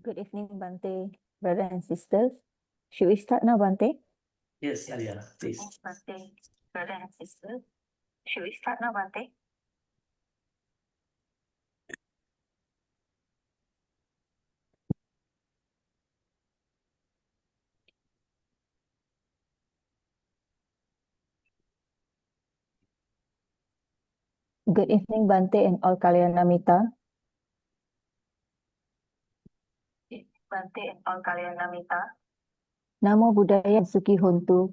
Good evening, Bhante, brothers and sisters. Should we start now, Bhante? Yes, Arya, please. Bhante, brothers and sisters. Should we start now, Bhante? Good evening, Bhante and all Kalyanamita. Bhante and all Kalyanamita. Namo Buddhaya Suki Hontu.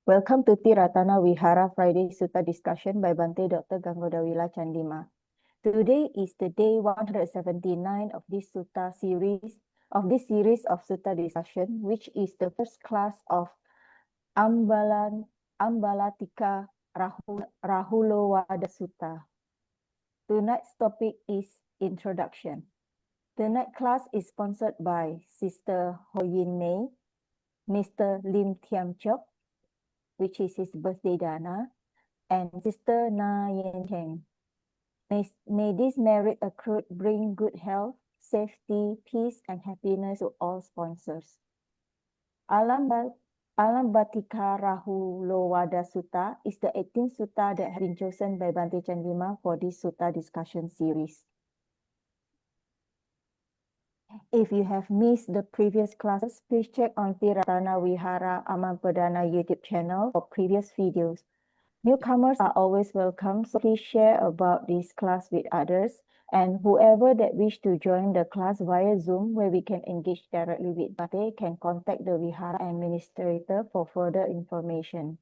Welcome to Ti-Ratana Vihara Friday Sutta discussion by Bhante Dr. Gangodawila Chandima. Today is the day 179 of this Sutta series, of Sutta discussion, which is the first class of Ambalaṭṭhikarāhulovāda Sutta. Tonight's topic is introduction. Tonight's class is sponsored by Sister Ho Yin Mei, Mr. Lim Thiam Chok, which is his birthday dana, and Sister Na Yen Cheng. May this merit accrued bring good health, safety, peace, and happiness to all sponsors. Ambalaṭṭhikarāhulovāda Sutta is the 18th Sutta that has been chosen by Bhante Chandima for this Sutta discussion series. If you have missed the previous classes, please check on Ti-Ratana Vihara Amampadana YouTube channel for previous videos. Newcomers are always welcome, so please share about this class with others, and whoever that wish to join the class via Zoom where we can engage directly with Bhante can contact the Vihara administrator for further information.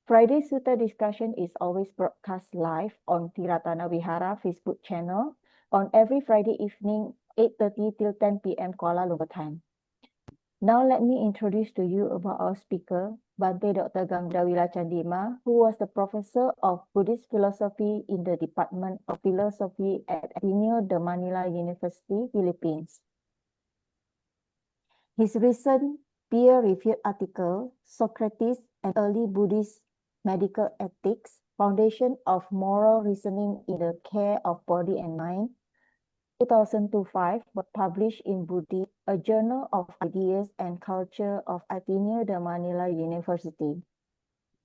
Friday Sutta discussion is always broadcast live on Ti-Ratana Vihara Facebook channel on every Friday evening 8:30 till 10 p.m. Kuala Lumpur time. Now let me introduce to you about our speaker, Bhante Dr. Gangodawila Chandima, who was the professor of Buddhist philosophy in the Department of Philosophy at Ateneo de Manila University, Philippines. His recent peer-reviewed article, Socrates and Early Buddhist Medical Ethics, Foundation of Moral Reasoning in the Care of Body and Mind, 2005, was published in Buddhi, a journal of ideas and culture of Ateneo de Manila University.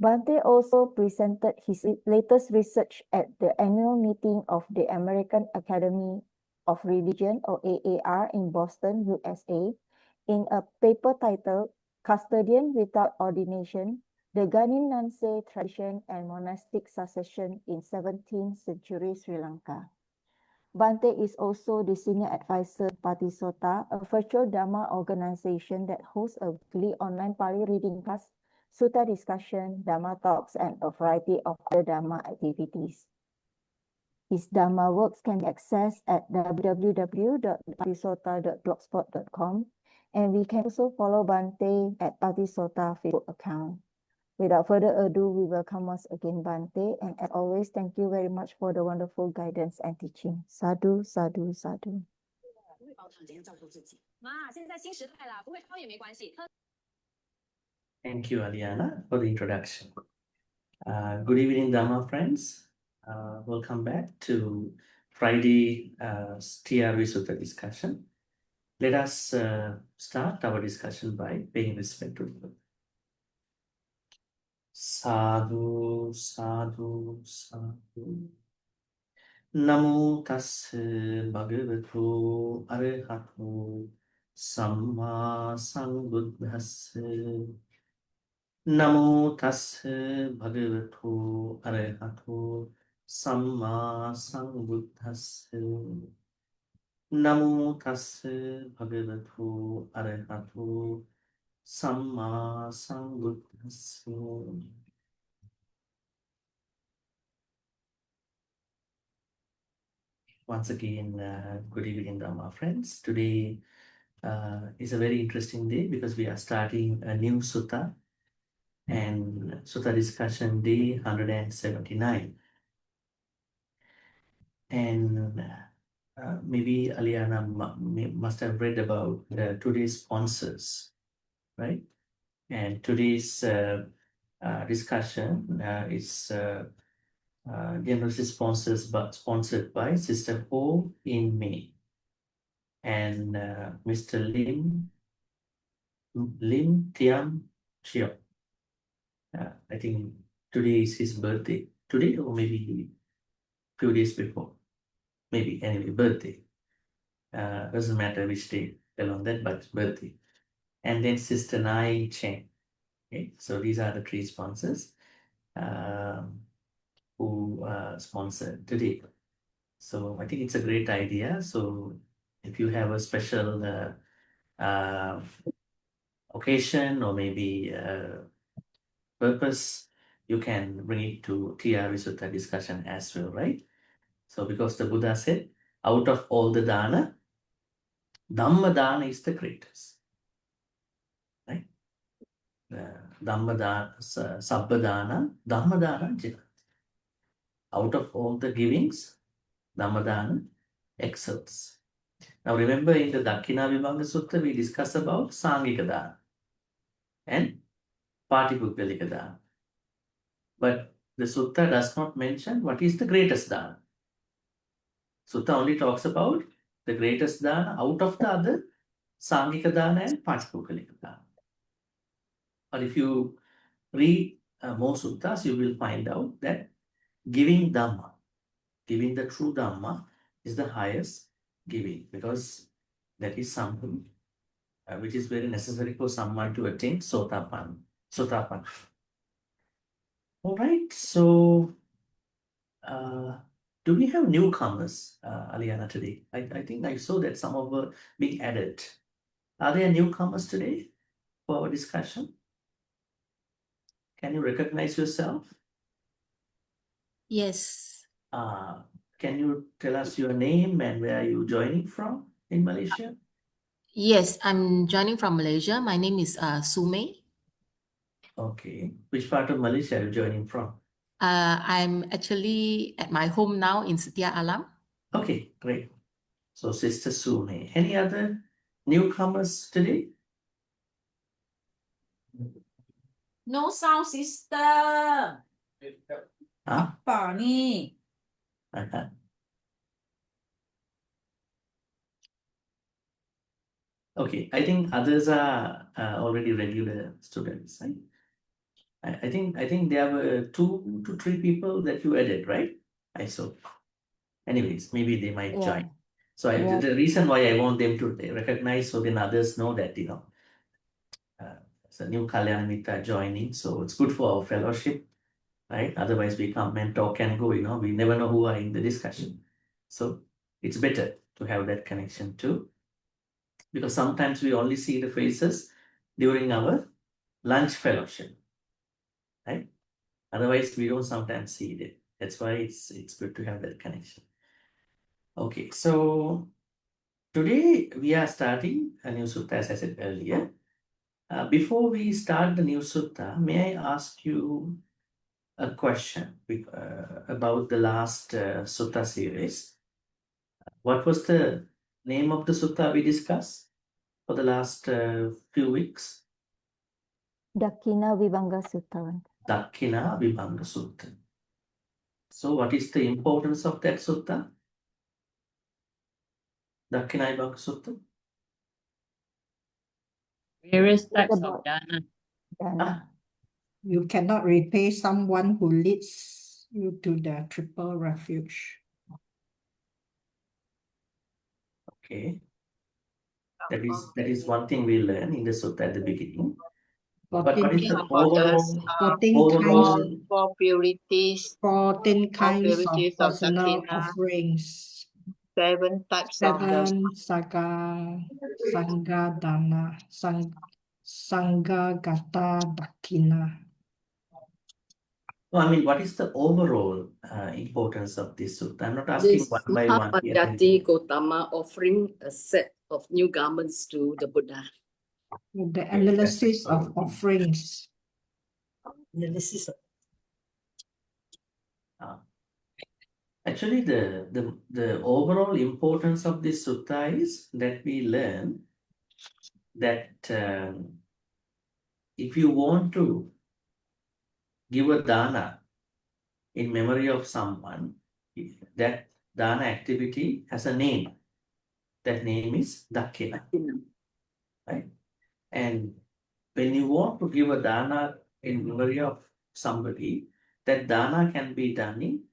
Bhante also presented his latest research at the annual meeting of the American Academy of Religion, or AAR, in Boston, USA, in a paper titled Custodian Without Ordination, the Ganinanse Tradition and Monastic Succession in 17th Century Sri Lanka. Bhante is also the senior advisor to Patisota, a virtual Dhamma organization that hosts a weekly online Pali reading class, Sutta discussion, Dhamma talks, and a variety of other Dhamma activities. His Dhamma works can be accessed at www.bhaktisota.blogspot.com, and we can also follow Bhante at Bhaktisota Facebook account. Without further ado, we welcome once again Bhante, and as always, thank you very much for the wonderful guidance and teaching. Sadhu, sadhu, sadhu. Thank you, Aliana, for the introduction. Good evening, Dhamma friends. Welcome back to Friday TRV Sutta discussion. Let us start our discussion by paying respect to the Buddha. Sadhu, sadhu, sadhu. Namo tassa bhagavato arahato samma sambuddhassa. Namo tassa bhagavato arahato samma sambuddhassa. Namo tassa bhagavato arahato samma sambuddhassa. Once again, good evening, Dhamma friends. Today is a very interesting day because we are starting a new sutta, and Sutta discussion day 179. And maybe Aliana must have read about today's sponsors, right? And today's discussion is generously sponsored by Sister Ho in May and Mr. Lim Tiam Chiao. I think today is his birthday. Today or maybe few days before. Maybe anyway, birthday. Doesn't matter which day along that, but birthday. And then Sister Nai Chen. Okay, so these are the three sponsors who sponsored today. So I think it's a great idea. So if you have a special occasion or maybe purpose, you can bring it to TR Sutta discussion as well, right? So because the Buddha said, out of all the dana, Dhamma dana is the greatest, right? Dhamma dana, Sabba dana, Dhamma dana, Jina. Out of all the givings, Dhamma dana excels. Now remember in the Dakkhina Vibhanga Sutta, we discuss about Sangika dana and Patipukkalika dana. But the Sutta does not mention what is the greatest dana. Sutta only talks about the greatest dana out of the other Sangika dana and Patipukkalika dana. But if you read more suttas, you will find out that giving Dhamma, giving the true Dhamma is the highest giving, because that is something which is very necessary for someone to attain Sotapan. All right, so do we have newcomers, Aliana, today? I think I saw that some of were being added. Are there newcomers today for our discussion? Can you recognize yourself? Yes. Can you tell us your name and where are you joining from in Malaysia? Yes, I'm joining from Malaysia. My name is Sumei. Okay. Which part of Malaysia are you joining from? I'm actually at my home now in Setia Alam. Okay, great. So Sister Sumei. Any other newcomers today? No sound sister. Huh? Apa ni? Okay, I think others are already regular students, right? I think there were 2 to 3 people that you added, right? I saw. Anyways, maybe they might join. So the reason why I want them to recognize, so then others know that, it's a new Kalyanamita joining, so it's good for our fellowship, right? Otherwise we come and talk and go, we never know who are in the discussion. So it's better to have that connection too, because sometimes we only see the faces during our lunch fellowship, right? Otherwise we don't sometimes see it. That's why it's good to have that connection. Okay, so today we are starting a new sutta, as I said earlier. Before we start the new sutta, may I ask you a question about the last sutta series? What was the name of the sutta we discussed for the last few weeks? Dakkhina Vibhanga Sutta. Dakkhina Vibhanga Sutta. So what is the importance of that sutta? Dakkhina Vibhanga Sutta? Various It's types of about dana. dana. Ah, You cannot repay someone who leads you to the triple refuge. okay. That is one thing we learn in the sutta at the beginning. But 14, what is the For the overall 14 purities, 14 kinds of purities of personal dakkhina. offerings. 7 types of the 7 Sangha Dana, Sangha Gata Dakkhina. No, I mean, what is the overall importance of this sutta? I'm not asking This one by one. Mahabharati-Gotama offering a set of new garments to the Buddha. The analysis of offerings. Analysis. Actually, the overall importance of this sutta is that we learn that if you want to give a dana in memory of someone, that dana activity has a name. That name is dakkhina, right? And when you want to give a dana in memory of somebody, that dana can be done in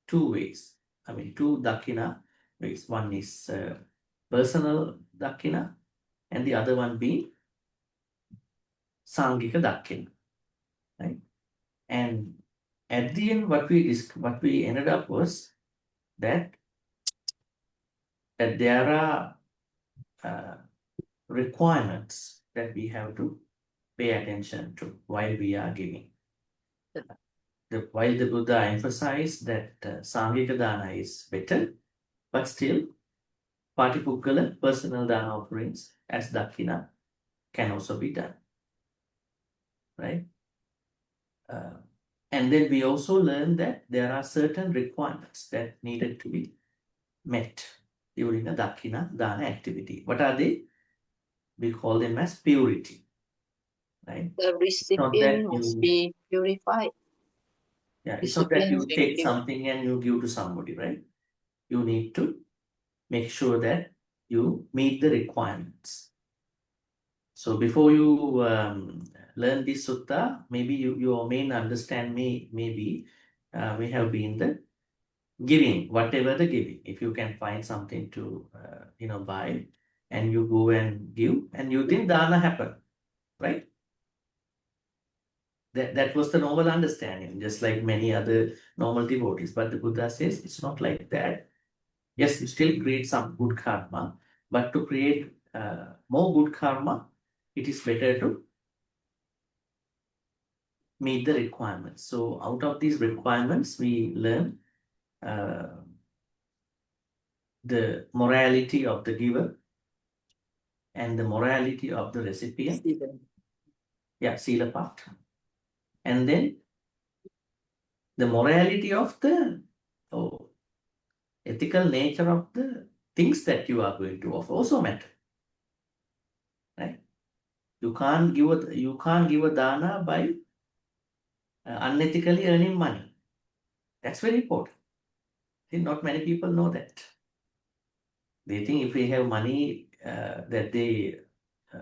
2 ways. I mean, 2 dakkhina ways. One is personal dakkhina, and the other one being sangika dakkhina, right? And at the end, what we ended up was that there are requirements that we have to pay attention to while we are giving. While the Buddha emphasized that Sangika Dana is better, but still Patipukkala personal dana offerings as Dakkhina can also be done, right? And then we also learned that there are certain requirements that needed to be met during a Dakkhina Dana activity. What are they? We call them as purity, right? The Not that recipient must be purified. Yeah, it's not that you Recipient take should be- something and you give to somebody, right? You need to make sure that you meet the requirements. So before you learn this sutta, maybe your main understand maybe may have been the giving, whatever the giving. If you can find something to buy, and you go and give, and you think dana happen, right? That was the normal understanding, just like many other normal devotees. But the Buddha says it's not like that. Yes, you still create some good karma, but to create more good karma, it is better to meet the requirements. So out of these requirements, we learn the morality of the giver and the morality of the recipient. Yeah, sila part. And then the morality of the ethical nature of the things that you are going to offer also matter. Right? You can't give a dana by unethically earning money. That's very important. See, not many people know that. They think if they have money that they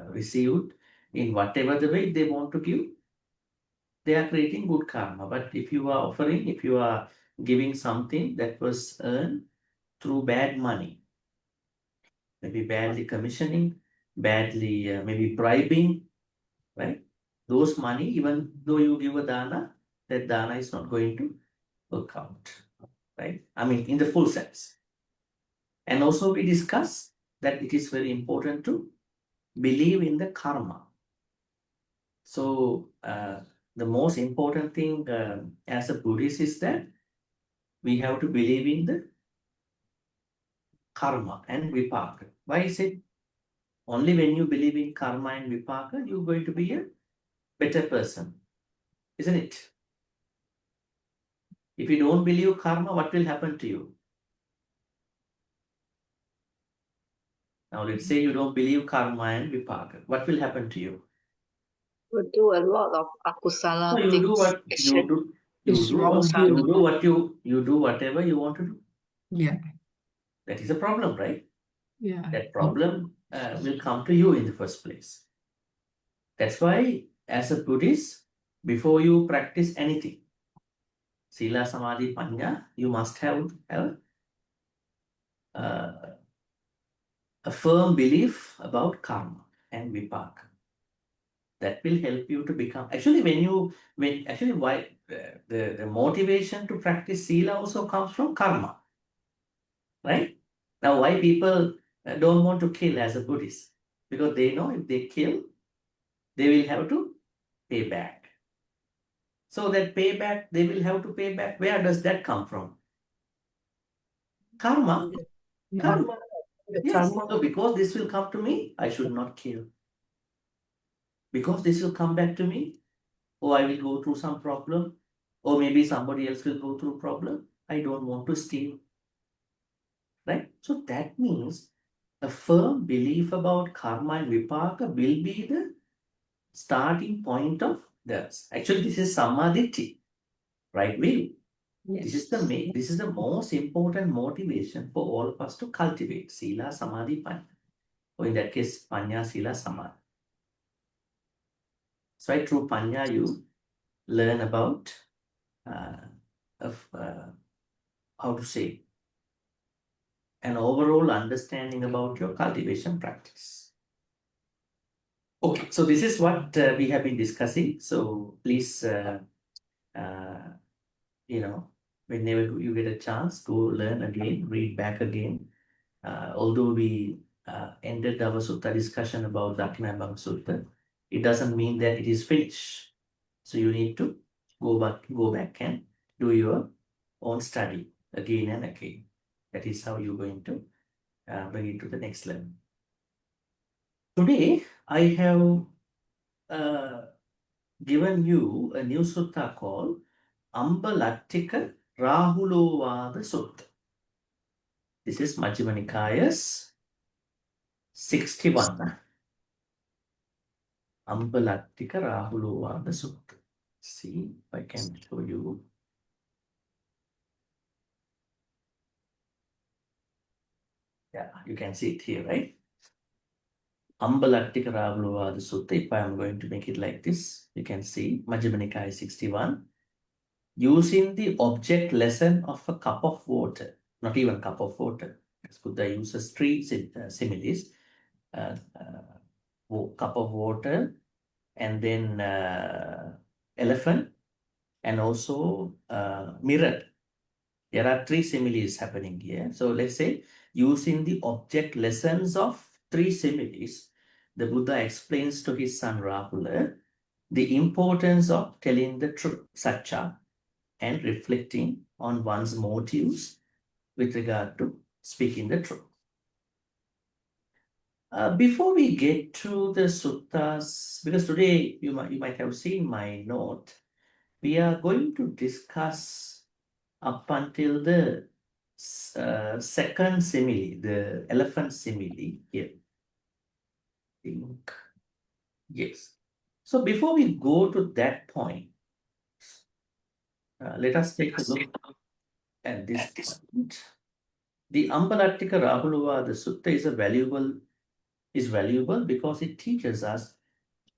received in whatever the way they want to give, they are creating good karma. But if you are giving something that was earned through bad money, maybe badly commissioning, badly maybe bribing, right? Those money, even though you give a dana, that dana is not going to work out, right? I mean, in the full sense. And also we discuss that it is very important to believe in the karma. So the most important thing as a Buddhist is that we have to believe in the karma and vipaka. Why is it? Only when you believe in karma and vipaka, you're going to be a better person, isn't it? If you don't believe karma, what will happen to you? Now, let's say you don't believe karma and vipaka. What will happen to you? We do a lot of akusala So you do things. what you Action. do. It's wrong You do whatever you want to do. Yeah, That is a problem, right? yeah. That problem will come to you in the first place. That's why, as a Buddhist, before you practice anything, Sila, Samadhi, Panya, you must have a firm belief about karma and vipaka. That will help you to become. Actually, why the motivation to practice Sila also comes from karma, right? Now, why people don't want to kill as a Buddhist? Because they know if they kill, they will have to pay back. So that payback, they will have to pay back. Where does that come from? Karma. Yeah. Karma. The Yes. karma. So because this will come to me, I should not kill. Because this will come back to me, or I will go through some problem, or maybe somebody else will go through problem. I don't want to steal. Right? So that means a firm belief about karma and vipaka will be the starting point of this. Actually, this is samadhi, right view. Yes. This is the most important motivation for all of us to cultivate Sila, Samadhi, Panya. Or in that case, Panya, Sila, Samadhi. So through Panya, you learn about how to say an overall understanding about your cultivation practice. Okay, so this is what we have been discussing. So please, whenever you get a chance, go learn again, read back again. Although we ended our sutta discussion about Dakinabhanga Sutta, it doesn't mean that it is finished. So you need to go back and do your own study again and again. That is how you're going to bring it to the next level. Today, I have given you a new sutta called Ambalaṭṭhikarāhulovāda Sutta. This is Majjhima Nikaya's 61. Ambalaṭṭhikarāhulovāda Sutta. See if I can show you. Yeah, you can see it here, right? Ambalaṭṭhikarāhulovāda Sutta. If I am going to make it like this, you can see Majjhima Nikaya 61. Using the object lesson of a cup of water, not even cup of water. Buddha uses three similes. Cup of water, and then elephant, and also mirror. There are three similes happening here. So let's say using the object lessons of three similes, the Buddha explains to his son Rahula the importance of telling the truth, satcha, and reflecting on one's motives with regard to speaking the truth. Before we get to the suttas, because today you might have seen my note, we are going to discuss up until the second simile, the elephant simile here. I think. Yes. So before we go to that point, let us take a look at this point. The Ambalaṭṭhikarāhulovāda Sutta is valuable because it teaches us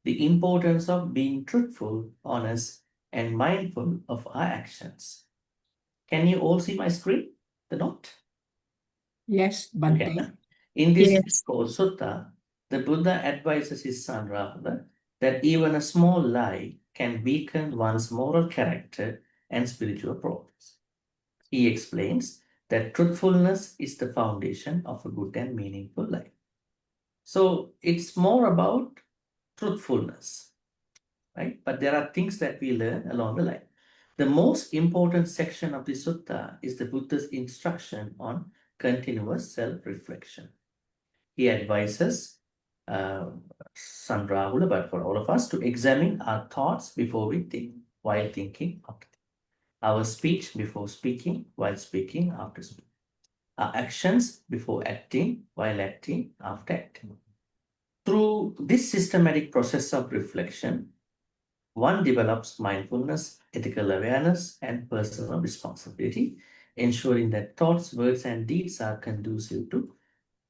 the importance of being truthful, honest, and mindful of our actions. Can you all see my screen, the note? Yes, You Bhante. can. In this Yes. sutta, the Buddha advises his son Rahula that even a small lie can weaken one's moral character and spiritual progress. He explains that truthfulness is the foundation of a good and meaningful life. So it's more about truthfulness, right? But there are things that we learn along the line. The most important section of the sutta is the Buddha's instruction on continuous self-reflection. He advises son Rahula, but for all of us, to examine our thoughts before we think, while thinking after thinking. Our speech before speaking, while speaking after speaking. Our actions before acting, while acting after acting. Through this systematic process of reflection, one develops mindfulness, ethical awareness, and personal responsibility, ensuring that thoughts, words, and deeds are conducive to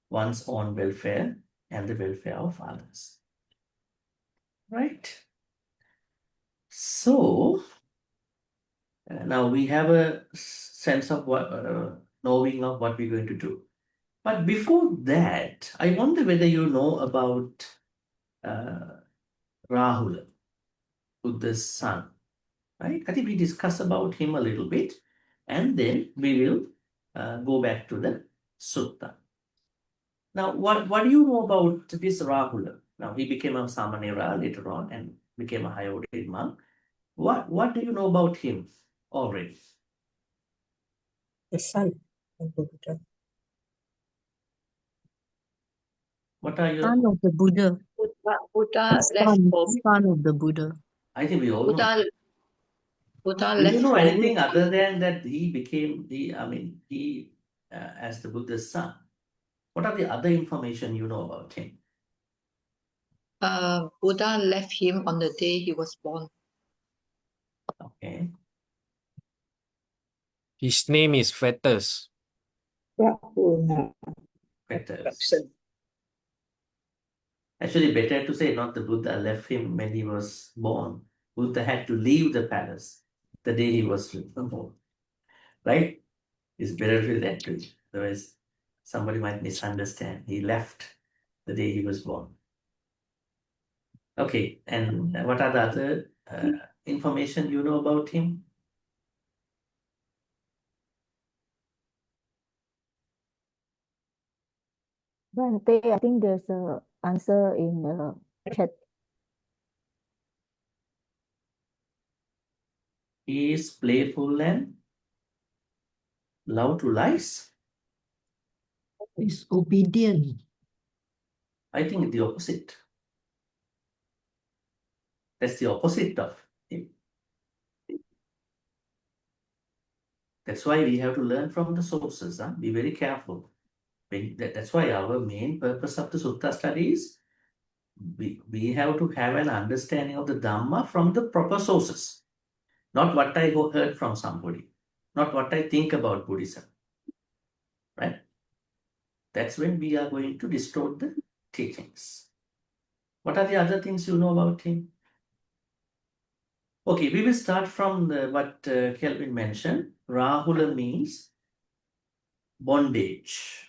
one's own welfare and the welfare of others. Right? So, now we have a sense of what, knowing of what we're going to do. But before that, I wonder whether you know about Rahula, Buddha's son. Right? I think we discussed about him a little bit, and then we will go back to the sutta. Now, what do you know about this Rahula? Now, he became a Samanera later on and became a high ordained monk. What do you know about him already? The son of the Buddha. What are your? Son of the Buddha. Buddha left for Son of the Buddha. I think we all know. Buddha Do you left know for anything other than that he became as the Buddha's son? What are the other information you know about him? Buddha left him on the day he was born. Okay. His name is Fetters. Rahula. Fetters. Actually, better to say not the Buddha left him when he was born. Buddha had to leave the palace the day he was born. Right? It's better to that too. Otherwise, somebody might misunderstand. He left the day he was born. Okay, and what are the other information you know about him? Bhante, I think there's a answer in the chat. He is playful and love to lies. Is obedient. I think the opposite. That's the opposite of him. That's why we have to learn from the sources. Be very careful. That's why our main purpose of the Sutta study is we have to have an understanding of the Dhamma from the proper sources. Not what I heard from somebody. Not what I think about Buddhism. Right? That's when we are going to distort the teachings. What are the other things you know about him? Okay, we will start from what Kelvin mentioned. Rahula means bondage.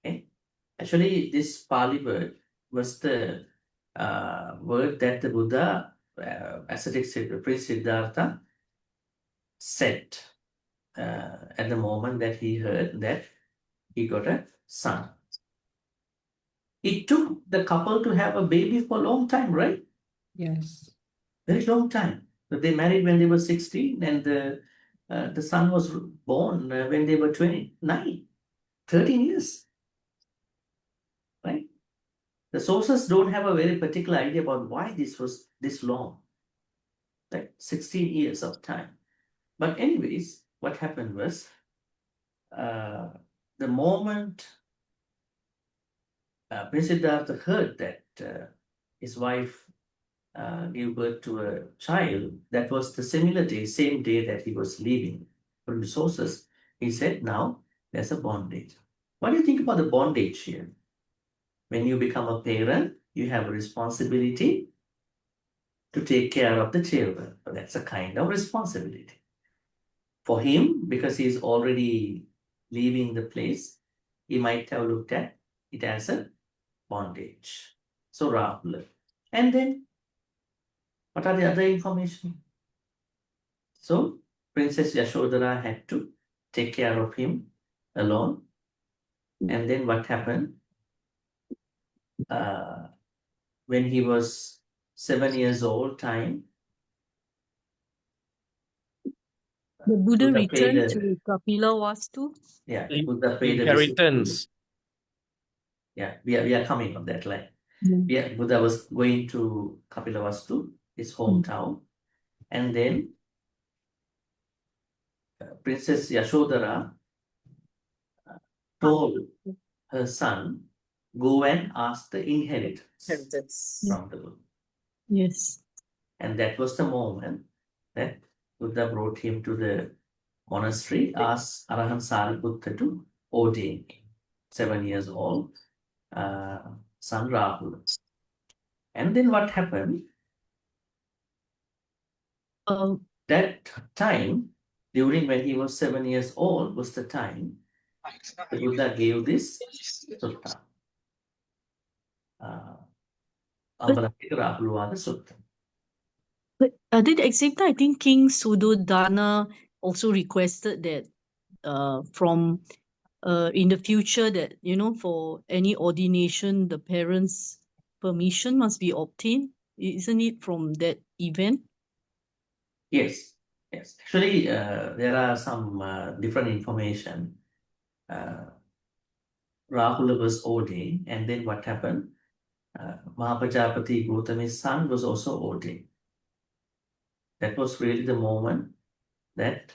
Okay? Actually, this Pali word was the word that the Buddha, ascetic Prince Siddhartha, said at the moment that he heard that he got a son. It took the couple to have a baby for a long time, right? Yes. Very long time. But they married when they were 16 and the son was born when they were 29, 13 years. Right? The sources don't have a very particular idea about why this was this long. Like 16 years of time. But anyways, what happened was the moment Prince Siddhartha heard that his wife gave birth to a child, that was the similar day, same day that he was leaving from the sources. He said, now there's a bondage. What do you think about the bondage here? When you become a parent, you have a responsibility to take care of the children. But that's a kind of responsibility. For him, because he's already leaving the place, he might have looked at it as a bondage. So Rahula. And then, what are the other information? So, Princess Yashodhara had to take care of him alone. And then what happened? When he was 7 years old time, The Buddha Buddha paid returned a, to Kapilavastu. yeah, In- Buddha paid a visit to, Inheritance. yeah, we are coming on that line. Mm. Yeah, Buddha was going to Kapilavastu, his hometown, and then Princess Yashodhara told her son, go and ask the inheritance Inheritance. from the Buddha. Yes. And that was the moment that Buddha brought him to the monastery, asked Arahant Sariputta to ordain him. 7 years old, son Rahul. And then what happened? That time, during when he was 7 years old, was the time the Buddha gave this sutta. Ambalaṭṭhikarāhulovāda Sutta. But at the same time, I think King Suddhodana also requested that from in the future that, for any ordination, the parents' permission must be obtained. Isn't it from that event? Yes, yes. Actually, there are some different information. Rahula was ordained, and then what happened? Mahapajapati Gautami's son was also ordained. That was really the moment that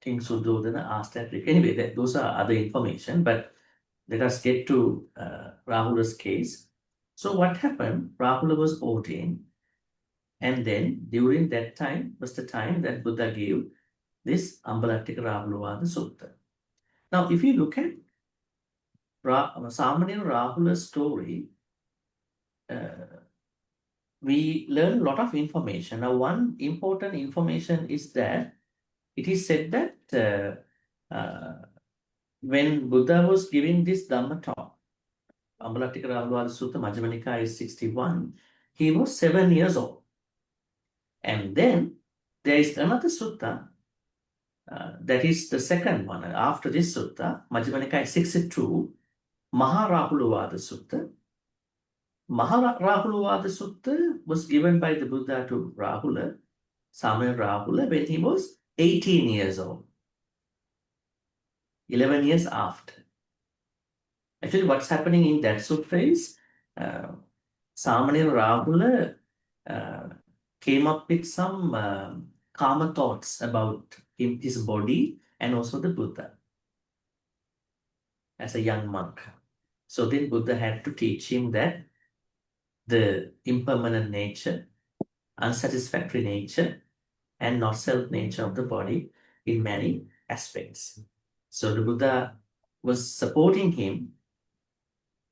King Suddhodana asked that. Anyway, those are other information, but let us get to Rahula's case. So what happened? Rahula was ordained, and then during that time was the time that Buddha gave this Ambalaṭṭhikarāhulovāda Sutta. Now, if you look at Samanera Rahula's story, we learn a lot of information. Now, one important information is that it is said that when Buddha was giving this Dhamma talk, Ambalaṭṭhikarāhulovāda Sutta, Majjhima Nikāya 61, he was 7 years old. And then there is another sutta, that is the second one after this sutta, Majjhima Nikāya 62, Maharahulovāda Sutta. Maharahulovāda Sutta was given by the Buddha to Rahula, Samuel Rahula, when he was 18 years old, 11 years after. Actually, what's happening in that sutta is Samanera Rahula came up with some karma thoughts about his body and also the Buddha as a young monk. So then Buddha had to teach him that the impermanent nature, unsatisfactory nature, and not self nature of the body in many aspects. So the Buddha was supporting him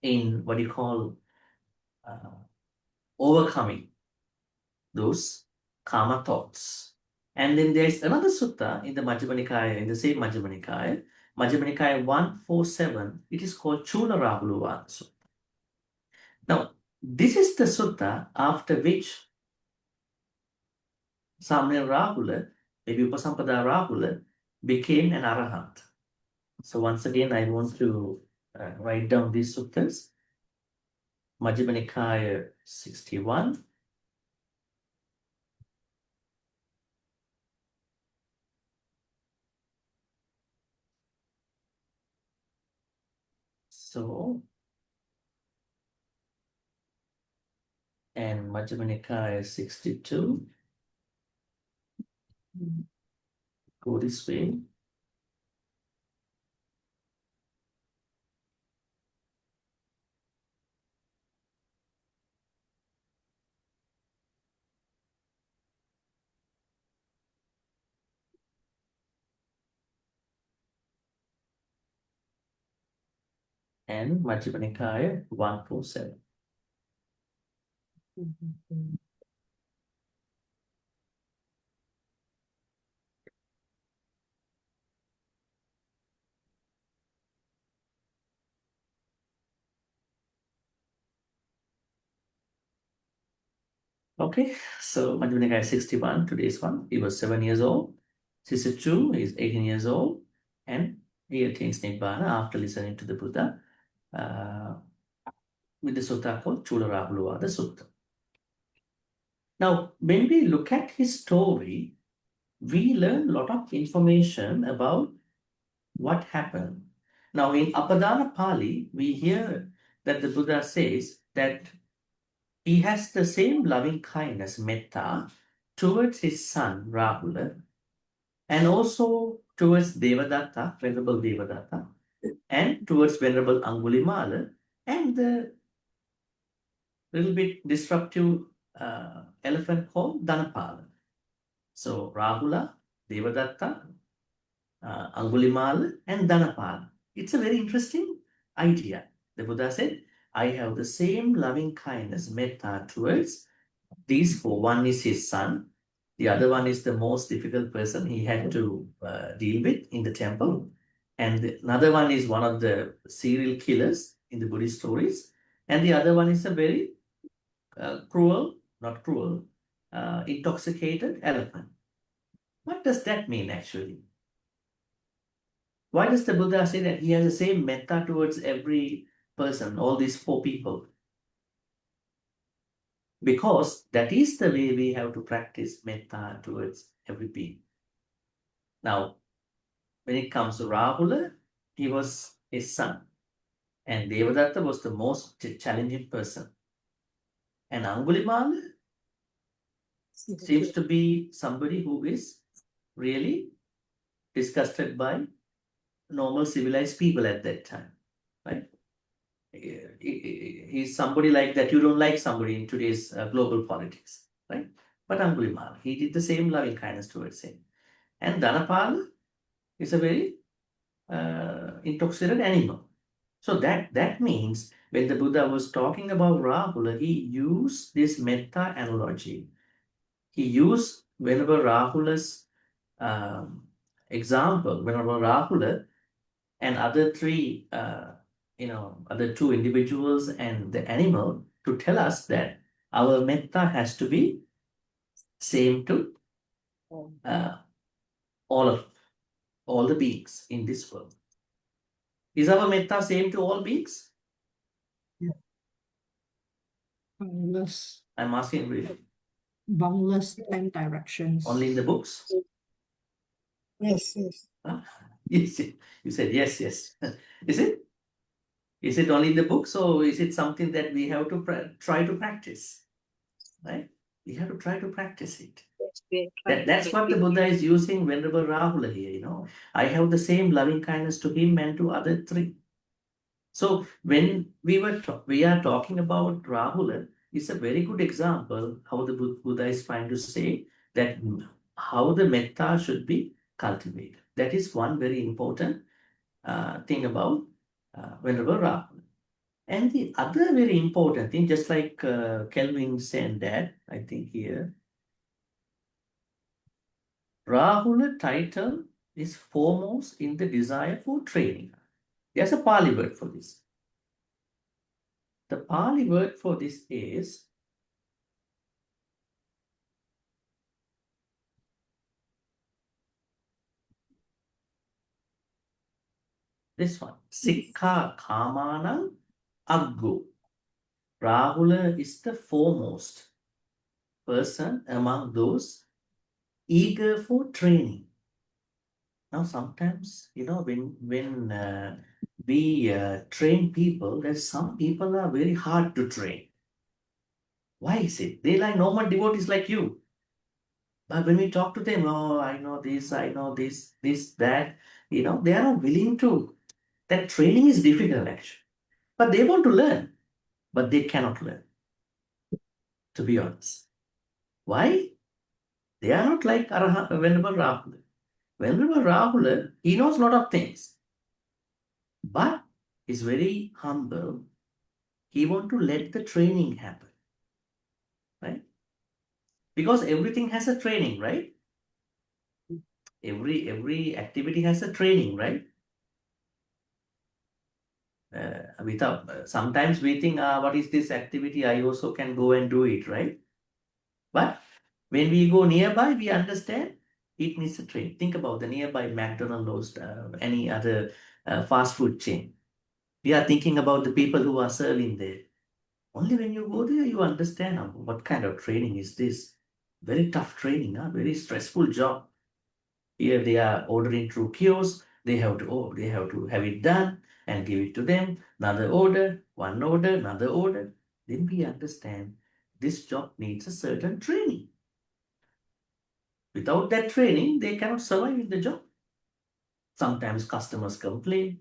in what you call overcoming those karma thoughts. And then there's another sutta in the Majjhima Nikāya, in the same Majjhima Nikāya, Majjhima Nikāya 147, it is called Chūla-Rahulovāda Sutta. Now, this is the sutta after which Samanera Rahula, maybe Upasampada Rahula, became an arahant. So once again, I want to write down these suttas. Majjhima Nikāya 61. So, and Majjhima Nikāya 62. Go this way. And Majjhima Nikāya 147. Okay, so Majjhima Nikāya 61, today's one, he was 7 years old. 62 is 18 years old, and he attains Nibbana after listening to the Buddha with the sutta called Chūla-Rahulovāda Sutta. Now, when we look at his story, we learn a lot of information about what happened. Now, in Apadana Pali, we hear that the Buddha says that he has the same loving kindness, metta, towards his son, Rahula, and also towards Devadatta, Venerable Devadatta, and towards Venerable Angulimala, and the little bit disruptive elephant called Dhanapala. So, Rahula, Devadatta, Angulimala, and Dhanapala. It's a very interesting idea. The Buddha said, I have the same loving kindness, metta, towards these four. One is his son, the other one is the most difficult person he had to deal with in the temple, and another one is one of the serial killers in the Buddhist stories, and the other one is a very intoxicated elephant. What does that mean actually? Why does the Buddha say that he has the same metta towards every person, all these four people? Because that is the way we have to practice metta towards every being. Now, when it comes to Rahula, he was his son. And Devadatta was the most challenging person. And Angulimala seems to be somebody who is really disgusted by normal civilized people at that time, right? He's somebody like that. You don't like somebody in today's global politics, right? But Angulimala, he did the same loving kindness towards him. And Dhanapala is a very intoxicated animal. So that means when the Buddha was talking about Rahula, he used this metta analogy. He used whenever Rahula's example, whenever Rahula and other three, other two individuals and the animal to tell us that our metta has to be same to all the beings in this world. Is our metta same to all beings? Boundless, I'm asking really. boundless 10 directions. Only in the books? Yes, yes. Yes, you said yes, yes. Is it? Is it only in the books, or is it something that we have to try to practice? Right? We have to try to practice it. That's what the Buddha is using Venerable Rahula here, I have the same loving kindness to him and to other three. So when we are talking about Rahula, it's a very good example how the Buddha is trying to say that how the metta should be cultivated. That is one very important thing about Venerable Rahula. And the other very important thing, just like Kelvin said that, I think here, Rahula title is foremost in the desire for training. There's a Pali word for this. The Pali word for this is this one, Sikha Kamanam Aggu. Rahula is the foremost person among those eager for training. Now, sometimes, when we train people, there's some people are very hard to train. Why is it? They like normal devotees like you. But when we talk to them, oh, I know this, that, they are not willing to. That training is difficult actually. But they want to learn, but they cannot learn, to be honest. Why? They are not like Venerable Rahula. Venerable Rahula, he knows a lot of things, but is very humble. He wants to let the training happen, right? Because everything has a training, right? Every activity has a training, right? Sometimes we think, what is this activity? I also can go and do it, right? But when we go nearby, we understand it needs a train. Think about the nearby McDonald's or any other fast food chain. We are thinking about the people who are serving there. Only when you go there, you understand what kind of training is this. Very tough training, very stressful job. Here they are ordering through kiosk. They have to have it done and give it to them. Another order, one order, another order. Then we understand this job needs a certain training. Without that training, they cannot survive in the job. Sometimes customers complain,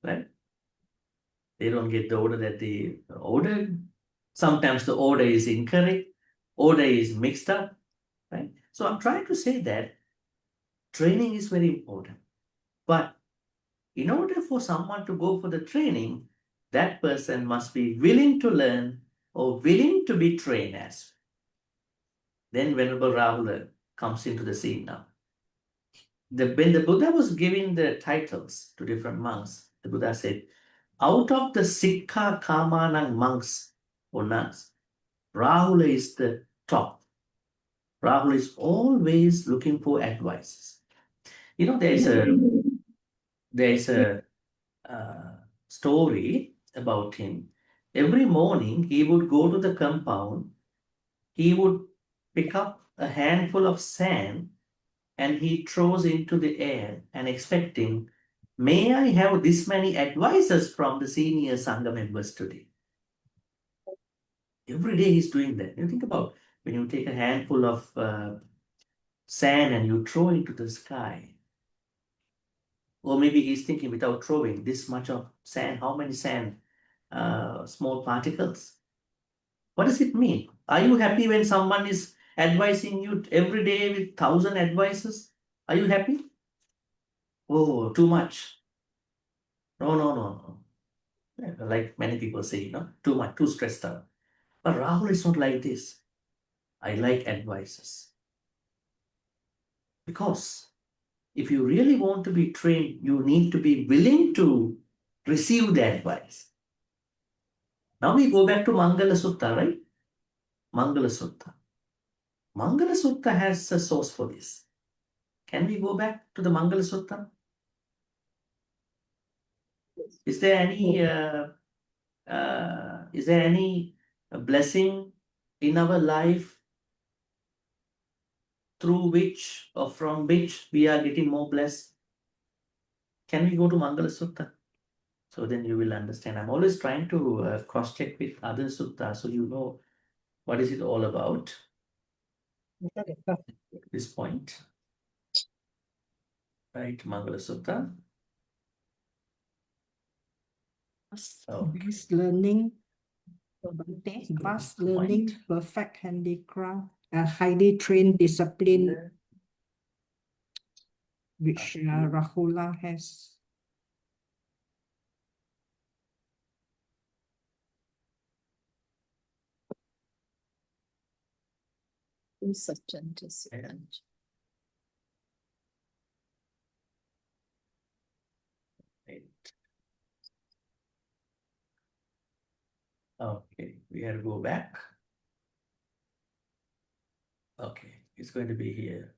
right? They don't get the order that they ordered. Sometimes the order is incorrect, order is mixed up, right? So I'm trying to say that training is very important. But in order for someone to go for the training, that person must be willing to learn or willing to be trained as. Then Venerable Rahula comes into the scene now. When the Buddha was giving the titles to different monks, the Buddha said, out of the Sikha Kamanang monks or nuns, Rahula is the top. Rahula is always looking for advices. You know, there is a story about him. Every morning he would go to the compound, he would pick up a handful of sand and he throws into the air and expecting, may I have this many advices from the senior Sangha members today? Every day he's doing that. You think about when you take a handful of sand and you throw into the sky. Or maybe he's thinking without throwing this much of sand, how many sand, small particles? What does it mean? Are you happy when someone is advising you every day with 1,000 advices? Are you happy? Oh, too much. No. Like many people say, too much, too stressed out. But Rahul is not like this. I like advices. Because if you really want to be trained, you need to be willing to receive the advice. Now we go back to Mangala Sutta, right? Mangala Sutta. Mangala Sutta has a source for this. Can we go back to the Mangala Sutta? Is there any blessing in our life through which or from which we are getting more blessed? Can we go to Mangala Sutta? So then you will understand. I'm always trying to cross-check with other suttas so you know what is it all about at this point. Right, Mangala Sutta. Vast learning, Bhante, vast learning, perfect handicraft, a highly trained discipline, which Rahula has. Okay, we have to go back. Okay, it's going to be here.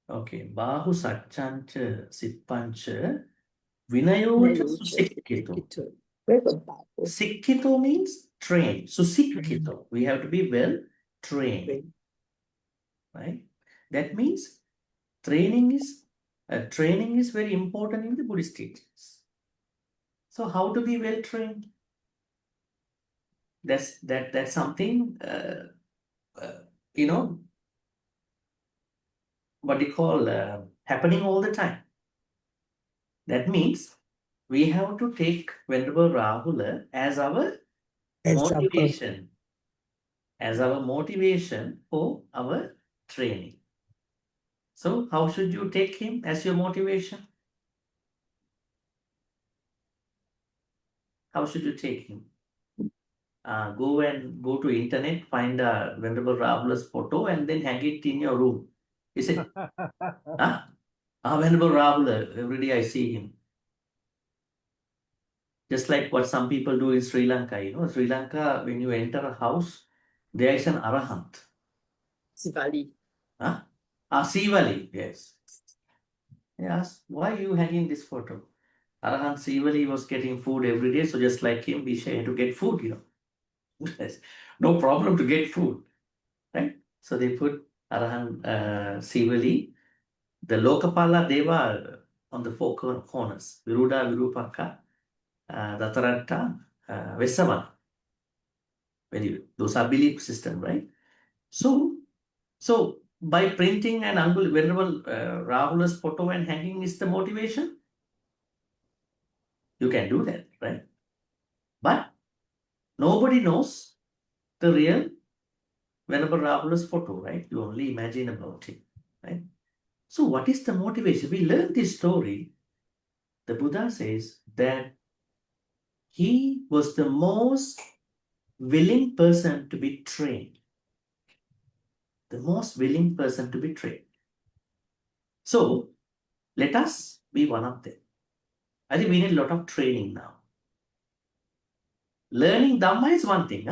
Okay, Bahu Satchancha Sitpancha Vinayocha Susikkito. Sikkito means trained. Susikkito, we have to be well trained. Right? That means training is very important in the Buddhist teachings. So how to be well trained? That's something what you call happening all the time. That means we have to take Venerable Rahula as our motivation. As our motivation for our training. So how should you take him as your motivation? How should you take him? Go to internet, find a Venerable Rahula's photo and then hang it in your room. Is it? Venerable Rahula, every day I see him. Just like what some people do in Sri Lanka. Sri Lanka, when you enter a house, there is an Arahant. Sivali. Sivali, yes. Yes, why are you hanging this photo? Arahant Sivali was getting food every day, so just like him, we had to get food, No problem to get food, right? So they put Arahan Sivali, the Lokapala Deva on the four corners, Viruda, Virupaka, Dataratta, Vesavana. Those are belief system, right? So by printing an Venerable Rahula's photo and hanging is the motivation, you can do that, right? But nobody knows the real Venerable Rahula's photo, right? You only imagine about it, right? So what is the motivation? We learn this story. The Buddha says that he was the most willing person to be trained. The most willing person to be trained. So let us be one of them. I think we need a lot of training now. Learning Dhamma is one thing,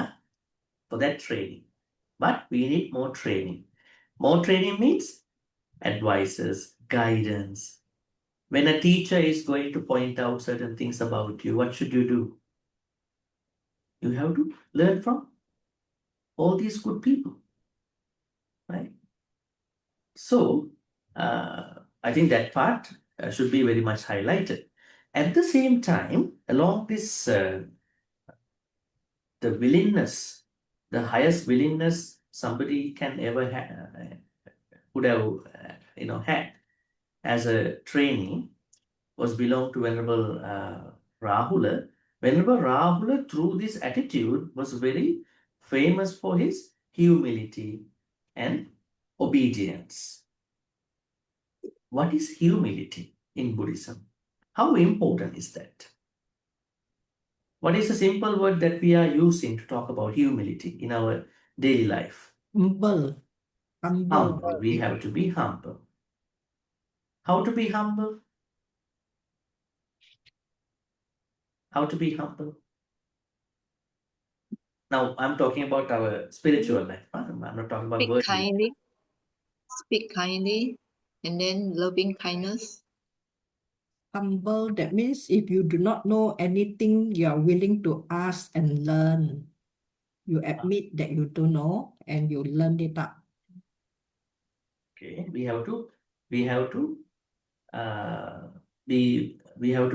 for that training. But we need more training. More training means advices, guidance. When a teacher is going to point out certain things about you, what should you do? You have to learn from all these good people, right? So, I think that part should be very much highlighted. At the same time, along this, the willingness, the highest willingness somebody can ever would have, had as a training was belonged to Venerable Rahula. Venerable Rahula, through this attitude, was very famous for his humility and obedience. What is humility in Buddhism? How important is that? What is a simple word that we are using to talk about humility in our daily life? Humble. Humble. We have to be humble. How to be humble? How to be humble? Now, I'm talking about our spiritual life. I'm not talking about Speak worldly. kindly. Speak kindly. And then loving kindness. Humble, that means if you do not know anything, you are willing to ask and learn. You admit that you don't know and you learn it up. Okay, we have to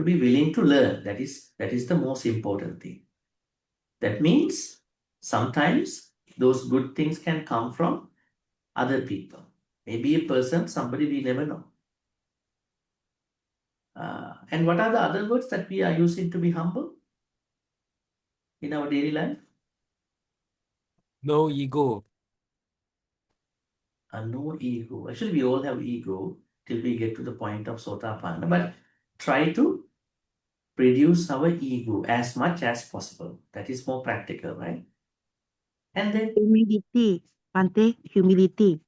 be willing to learn. That is the most important thing. That means sometimes those good things can come from other people. Maybe a person, somebody we never know. And what are the other words that we are using to be humble in our daily life? No ego. No ego. Actually, we all have ego till we get to the point of Sotapanna, but try to reduce our ego as much as possible. That is more practical, right? And then, Humility, Bhante, humility.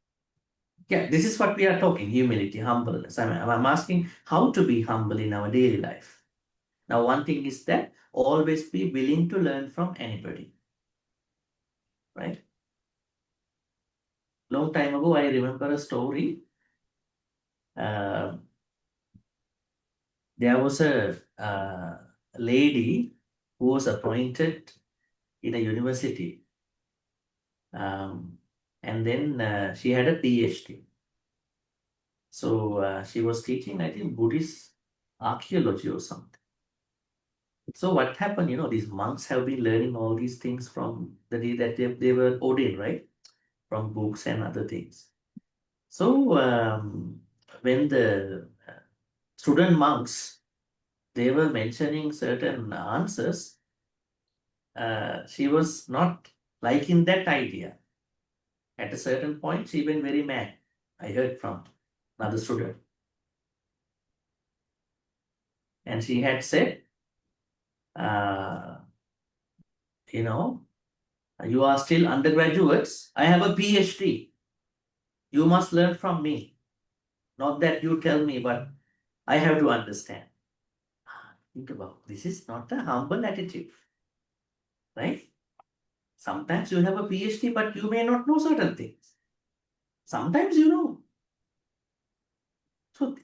yeah, this is what we are talking, humility, humbleness. I'm asking how to be humble in our daily life. Now, one thing is that always be willing to learn from anybody, right? Long time ago, I remember a story. There was a lady who was appointed in a university. And then she had a PhD. So she was teaching, I think, Buddhist archaeology or something. So what happened, these monks have been learning all these things from the day that they were ordained, right? From books and other things. So when the student monks, they were mentioning certain answers, she was not liking that idea. At a certain point, she went very mad. I heard from another student. And she had said, you are still undergraduates. I have a PhD. You must learn from me. Not that you tell me, but I have to understand. Think about this is not a humble attitude, right? Sometimes you have a PhD, but you may not know certain things. Sometimes you know.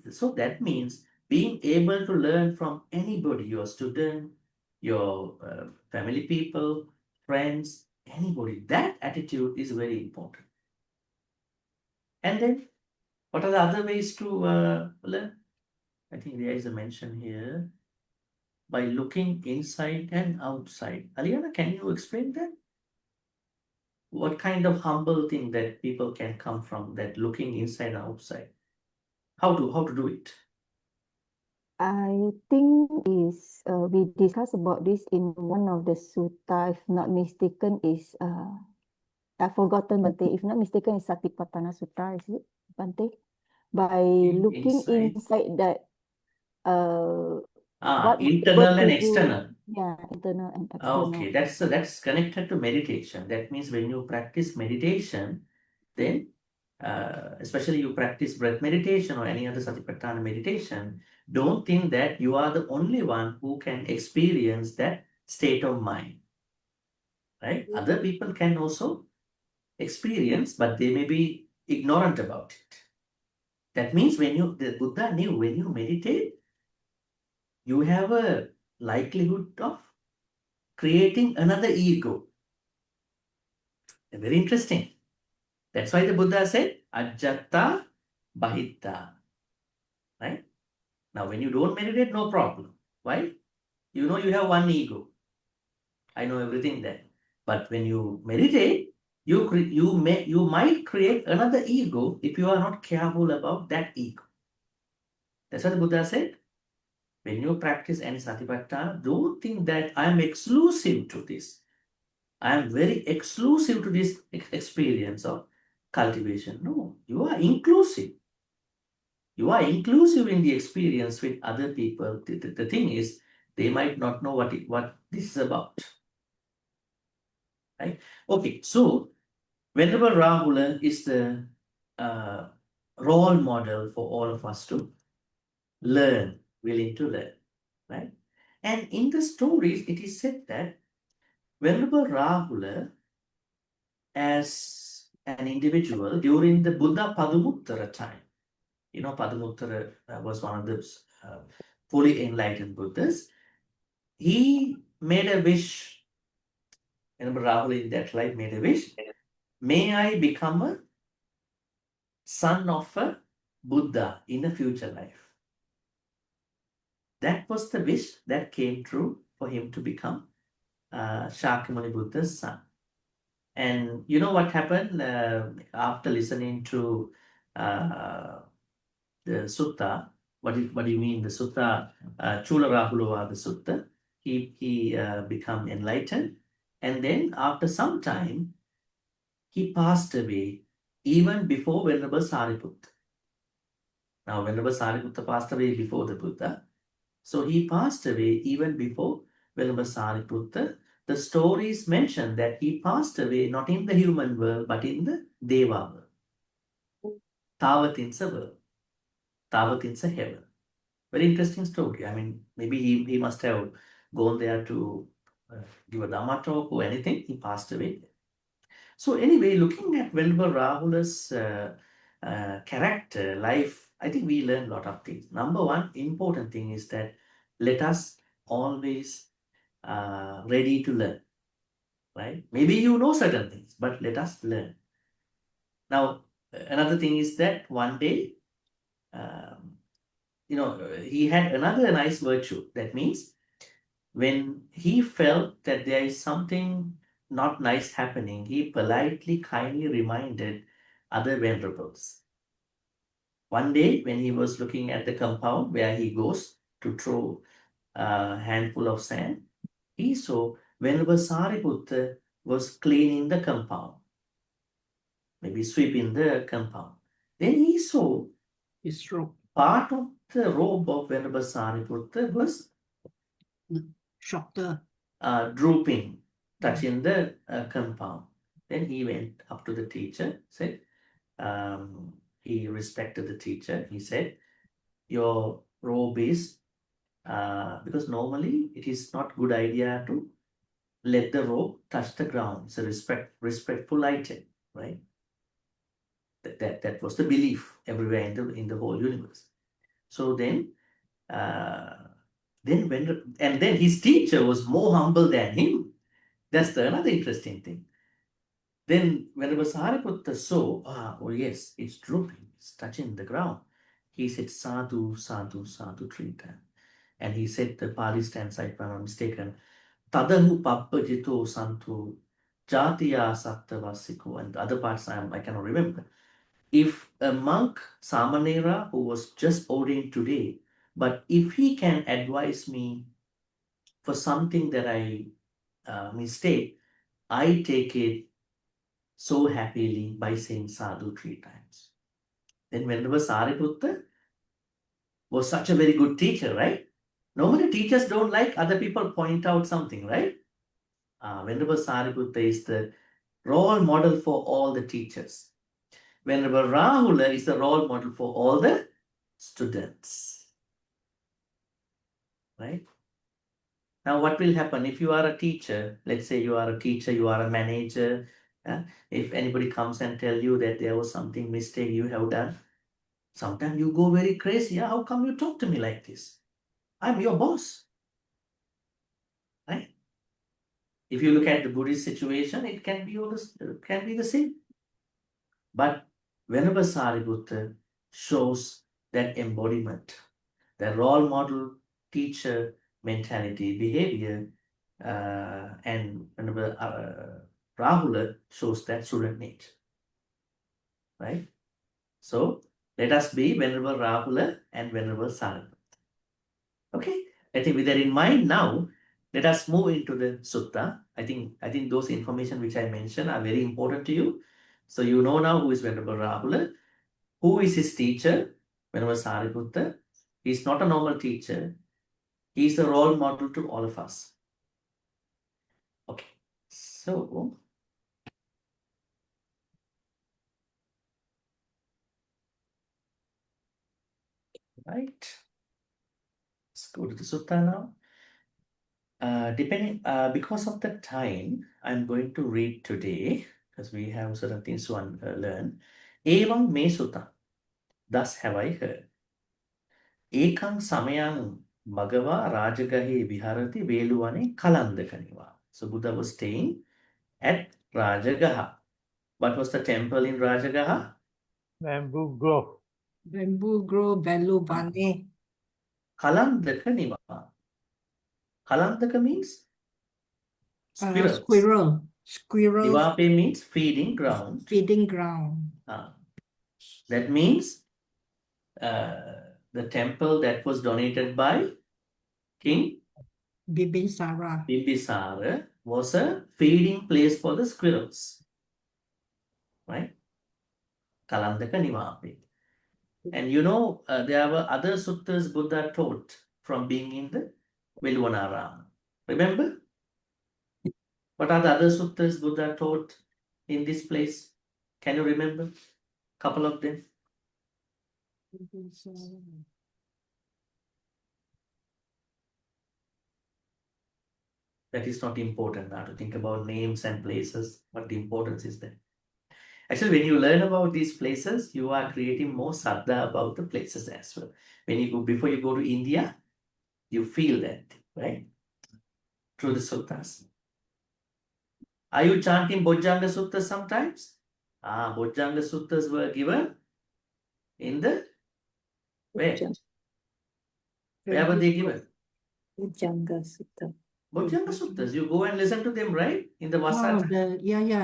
So that means being able to learn from anybody, your student, your family people, friends, anybody. That attitude is very important. And then, what are the other ways to learn? I think there is a mention here by looking inside and outside. Aliana, can you explain that? What kind of humble thing that people can come from that looking inside and outside? How to do it? I think is we discussed about this in one of the sutta, if not mistaken, is I've forgotten Bhante. If not mistaken, is Satipatthana Sutta, is it, Bhante? By looking inside that what we're able Internal and to do, external. yeah, internal and external. Okay, that's connected to meditation. That means when you practice meditation, then especially you practice breath meditation or any other Satipatthana meditation, don't think that you are the only one who can experience that state of mind. Right? Other people can also experience, but they may be ignorant about it. That means the Buddha knew when you meditate, you have a likelihood of creating another ego. Very interesting. That's why the Buddha said, Ajjatta Bahitta. Right? Now, when you don't meditate, no problem. Why? You know you have one ego. I know everything there. But when you meditate, you might create another ego if you are not careful about that ego. That's what the Buddha said. When you practice any Satipatthana, don't think that I am exclusive to this. I am very exclusive to this experience of cultivation. No, you are inclusive. You are inclusive in the experience with other people. The thing is, they might not know what this is about. Right? Okay, so Venerable Rahula is the role model for all of us to learn, willing to learn. Right? And in the stories, it is said that Venerable Rahula, as an individual during the Buddha Padumuttara time, you know, Padumuttara was one of the fully enlightened Buddhas. He made a wish. Venerable Rahula in that life made a wish. May I become a son of a Buddha in a future life. That was the wish that came true for him to become Shakyamuni Buddha's son. And you know what happened after listening to the Sutta? What do you mean the Sutta? Ti-Ratana the Sutta. He become enlightened, and then after some time, he passed away even before Venerable Sariputta. Now, Venerable Sariputta passed away before the Buddha. So he passed away even before Venerable Sariputta. The stories mention that he passed away not in the human world, but in the Deva world. Tavatinsa world. Tavatinsa heaven. Very interesting story. I mean, maybe he must have gone there to give a Dhamma talk or anything. He passed away. So anyway, looking at Venerable Rahula's character, life, I think we learn a lot of things. Number one important thing is that let us always ready to learn, right? Maybe you know certain things, but let us learn. Now, another thing is that one day, he had another nice virtue. That means when he felt that there is something not nice happening, he politely, kindly reminded other venerables. One day, when he was looking at the compound where he goes to throw a handful of sand, he saw Venerable Sariputta was cleaning the compound, maybe sweeping the compound. Then he saw His robe, part of the robe of Venerable Sariputta was shorter. drooping, touching the compound. Then he went up to the teacher, said, he respected the teacher. He said, your robe is, because normally it is not good idea to let the robe touch the ground. It's a respectful item, right? That was the belief everywhere in the whole universe. So then his teacher was more humble than him. That's another interesting thing. Then whenever Sariputta saw, oh yes, it's drooping, it's touching the ground, he said sadhu, sadhu, sadhu 3 times. And he said the Pali stanza, if I'm not mistaken, Tadahu pappajito santu, jatiya sattavasiku, and the other parts I cannot remember. If a monk, Samanera, who was just ordained today, but if he can advise me for something that I mistake, I take it so happily by saying sadhu 3 times. Then whenever Sariputta was such a very good teacher, right? Normally teachers don't like other people point out something, right? Venerable Sariputta is the role model for all the teachers. Venerable Rahula is the role model for all the students, right? Now, what will happen if you are a teacher? Let's say you are a teacher, you are a manager. If anybody comes and tell you that there was something mistake you have done, sometimes you go very crazy. How come you talk to me like this? I'm your boss, right? If you look at the Buddhist situation, it can be the same. But whenever Sariputta shows that embodiment, the role model, teacher mentality, behavior, and whenever Rahula shows that student nature, right? So let us be Venerable Rahula and Venerable Sariputta. Okay, I think with that in mind now, let us move into the sutta. I think those information which I mentioned are very important to you. So you know now who is Venerable Rahula, who is his teacher, Venerable Sariputta. He is not a normal teacher. He is a role model to all of us. Okay, so right, let's go to the sutta now. Because of the time, I'm going to read today because we have certain things to learn. Evam me sutta, thus have I heard. Ekang samayang Bhagava Rajagahe Viharati Veluwane Kalandakaniva. So Buddha was staying at Rajagaha. What was the temple in Rajagaha? Bamboo grove. Bamboo grove, Veluvane. Kalandakaniva. Kalandaka means squirrels. Squirrel. Squirrel Nivape means feeding ground. feeding ground. That means the temple that was donated by King Bibinsara. Bimbisara was a feeding place for the squirrels. Right? Kalandaka Nivape. And you know, there were other suttas Buddha taught from being in the Velvanarama. Remember? What are the other suttas Buddha taught in this place? Can you remember? Couple of them. That is not important now to think about names and places, but the importance is there. Actually, when you learn about these places, you are creating more saddha about the places as well. When you go, before you go to India, you feel that, right? Through the suttas. Are you chanting Bojjhanga Suttas sometimes? Bojjhanga Suttas were given in the where? Where were they given? Bhujanga Sutta. Bojjhanga Suttas. You go and listen to them, right? In the Vasata.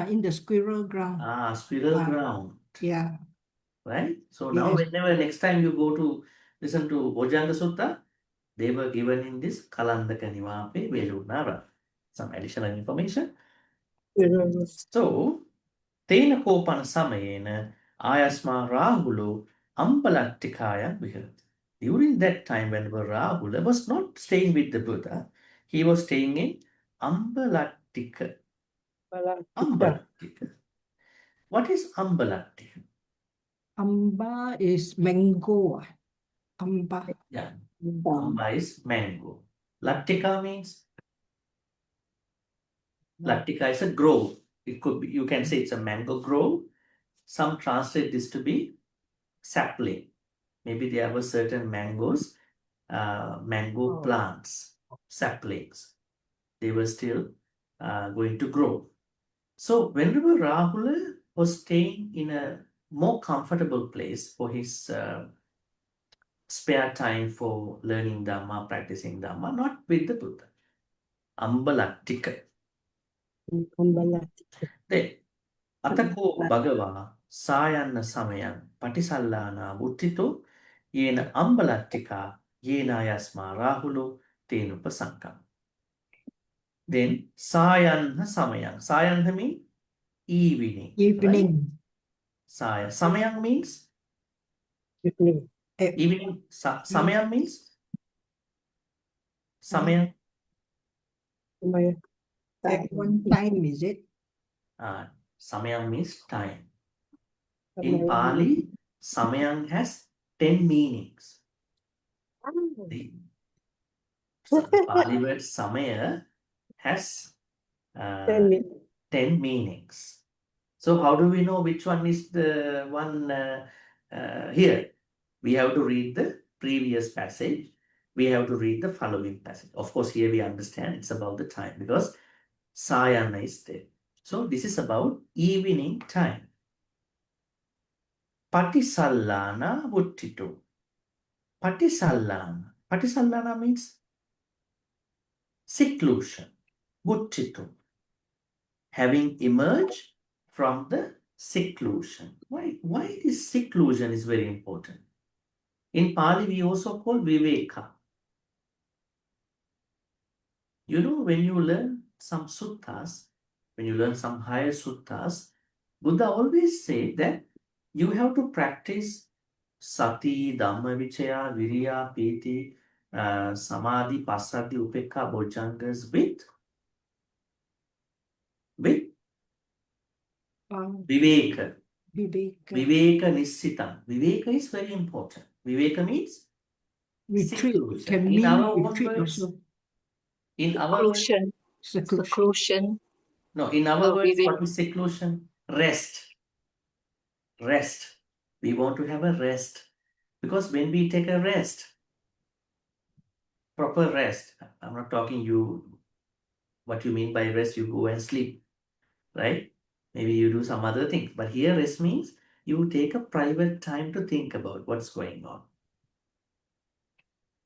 In the squirrel ground. Squirrel ground. Yeah. Right? So now whenever next time you go to listen to Bojjhanga Sutta, they were given in this Kalandaka Nivape Velunara. Some additional information. So, Tena Kopana Samayena Ayasma Rahulo Ambalaṭṭhikāya Viharati. During that time, whenever Rahula was not staying with the Buddha, he was staying in Ambalaṭṭhika. Ambalaṭṭhika. What is Ambalaṭṭhika? Amba is mango. Amba. Yeah. Amba is mango. Lattika means? Lattika is a grove. It could be, you can say it's a mango grove. Some translate this to be sapling. Maybe there were certain mangoes, mango plants, saplings. They were still going to grow. So whenever Rahula was staying in a more comfortable place for his spare time for learning Dhamma, practicing Dhamma, not with the Buddha. Ambalaṭṭhika. Then, Atako Bhagava Sayana Samayan Patisallana Buddhito Yena Ambalaṭṭhika Yena Yasma Rahulo Tenupasankam. Then Sayana Samayang. Sayana means evening. Right? Evening. Samayang means At, evening. Samayang means Samayang. at one time, is it? Samayang means time. In Pali, Samayang has 10 meanings. The Pali word Samaya has 10 meanings. So how do we know which one is the one here? We have to read the previous passage. We have to read the following passage. Of course, here we understand it's about the time because Sayana is there. So this is about evening time. Patisallana Vuttito. Patisallana. Patisallana means seclusion. Vuttito. Having emerged from the seclusion. Why this seclusion is very important? In Pali, we also call viveka. You know, when you learn some suttas, when you learn some higher suttas, Buddha always say that you have to practice sati, dhamma vichaya, viriya, piti, samadhi, passaddhi, upekka, bojjhangas with viveka. Viveka nissitam. Viveka is very important. Viveka means Retreat. seclusion. Can In mean our own retreat words, also. in our words, Seclusion. no, in our words, vivek. what is seclusion? Rest. Rest. We want to have a rest. Because when we take a rest, proper rest, I'm not talking you, what you mean by rest, you go and sleep, right? Maybe you do some other things. But here rest means you take a private time to think about what's going on,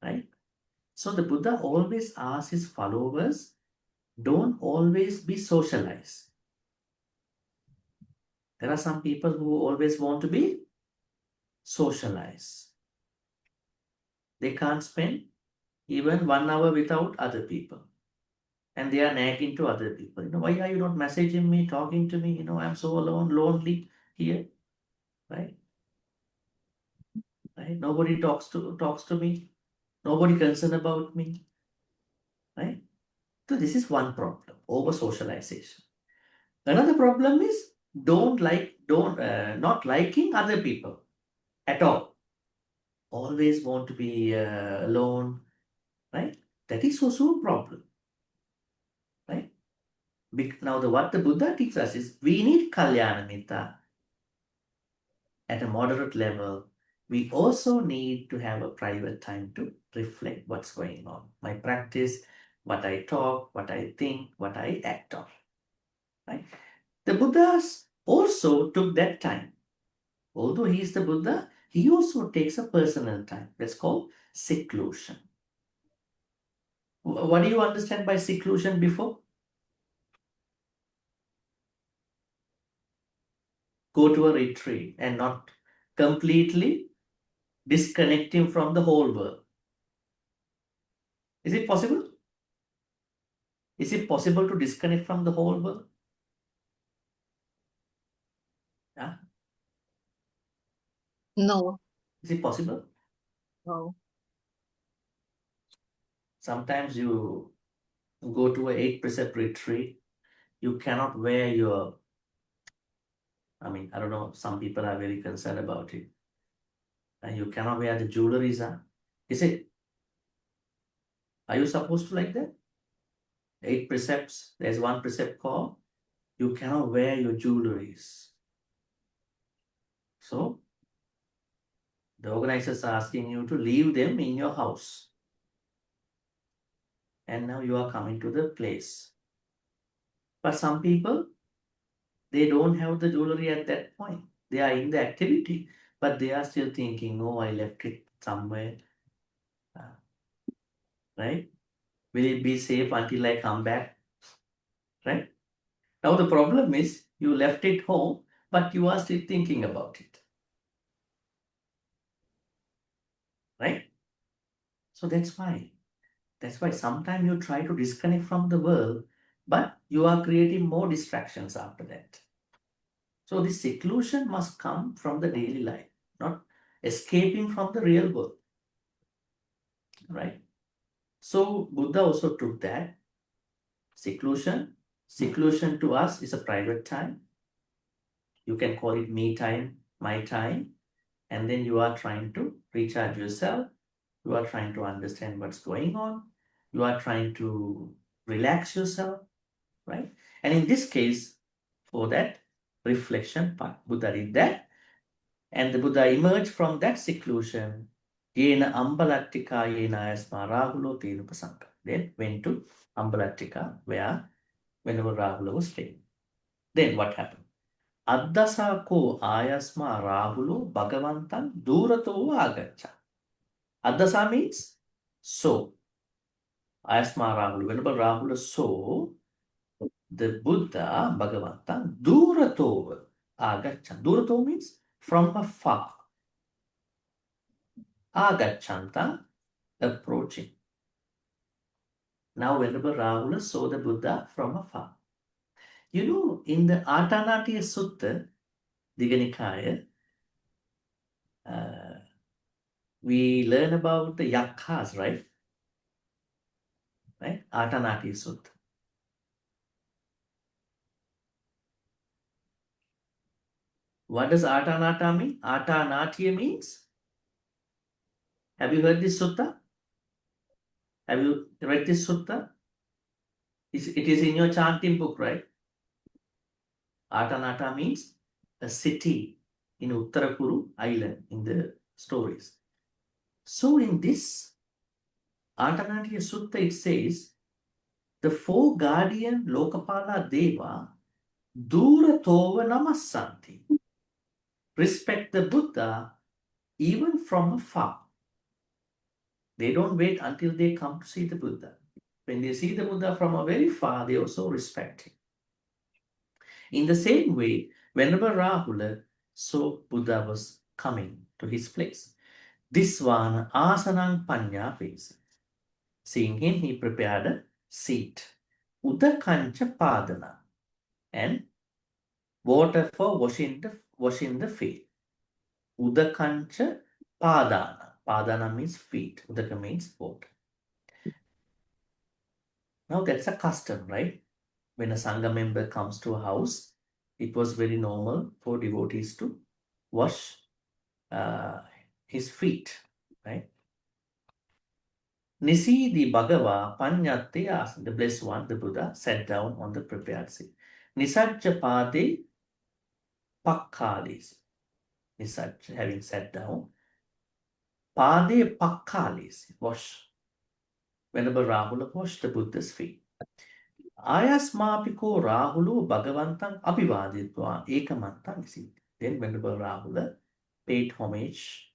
right? So the Buddha always asks his followers, don't always be socialized. There are some people who always want to be socialized. They can't spend even 1 hour without other people. And they are nagging to other people. You know, why are you not messaging me, talking to me? You know, I'm so alone, lonely here, right? Right? Nobody talks to me. Nobody concerned about me, right? So this is one problem, over socialization. Another problem is not liking other people at all. Always want to be alone, right? That is also a problem, right? Now, what the Buddha teaches us is we need Kalyana Mitta at a moderate level. We also need to have a private time to reflect what's going on. My practice, what I talk, what I think, what I act on, right? The Buddhas also took that time. Although he is the Buddha, he also takes a personal time. That's called seclusion. What do you understand by seclusion before? Go to a retreat and not completely disconnecting from the whole world. Is it possible? Is it possible to disconnect from the whole world? Yeah. No. Is it possible? No. Sometimes you go to an 8 precept retreat, you cannot wear your, I don't know, some people are very concerned about it. And you cannot wear the jewelries. Is it? Are you supposed to like that? 8 precepts, there's one precept called, you cannot wear your jewelries. So, the organizers are asking you to leave them in your house. And now you are coming to the place. But some people, They don't have the jewelry at that point. They are in the activity, but they are still thinking, oh, I left it somewhere. Right? Will it be safe until I come back? Right? Now the problem is you left it home, but you are still thinking about it. Right? So that's why sometimes you try to disconnect from the world, but you are creating more distractions after that. So this seclusion must come from the daily life, not escaping from the real world. Right? So Buddha also took that seclusion. Seclusion to us is a private time. You can call it me time, my time. And then you are trying to recharge yourself. You are trying to understand what's going on. You are trying to relax yourself, right? And in this case, for that reflection part, Buddha did that. And the Buddha emerged from that seclusion. Yena Ambalaṭṭhikarāhulovāda. Then went to Ambalaṭṭhika, where whenever Rahula was staying. Then what happened? Addasako ayasma Rahulo Bhagavantan Durato Agacha. Addasa means so. Ayasma Rahula. Whenever Rahula saw the Buddha Bhagavantan Durato Agacha. Durato means from afar. Agachantan, approaching. Now whenever Rahula saw the Buddha from afar. You know, in the Atanatiya Sutta, Diganikaya, we learn about the yakhas, right? Right? Atanatiya Sutta. What does Atanata mean? Atanatiya means, have you heard this sutta? Have you read this sutta? It is in your chanting book, right? Atanata means a city in Uttarakuru Island in the stories. So in this Atanatiya Sutta, it says, the four guardian Lokapala Deva Duratova Namassanti. Respect the Buddha even from afar. They don't wait until they come to see the Buddha. When they see the Buddha from a very far, they also respect him. In the same way, whenever Rahula saw Buddha was coming to his place, Disvana asanang panya pesa. Seeing him, he prepared a seat. Udakancha padana. And water for washing the feet. Udakancha padana. Padana means feet. Udaka means water. Now that's a custom, right? When a Sangha member comes to a house, it was very normal for devotees to wash his feet, right? Nisidi Bhagava Panyatte asked, the blessed one, the Buddha, sat down on the prepared seat. Nisajja Pade Pakkalis. Nisajja, having sat down, Pade Pakkalis, wash. Whenever Rahula washed the Buddha's feet. Ayasmapiko Rahulu Bhagavantan Abhivaditva Ekamantan isi. Then whenever Rahula paid homage,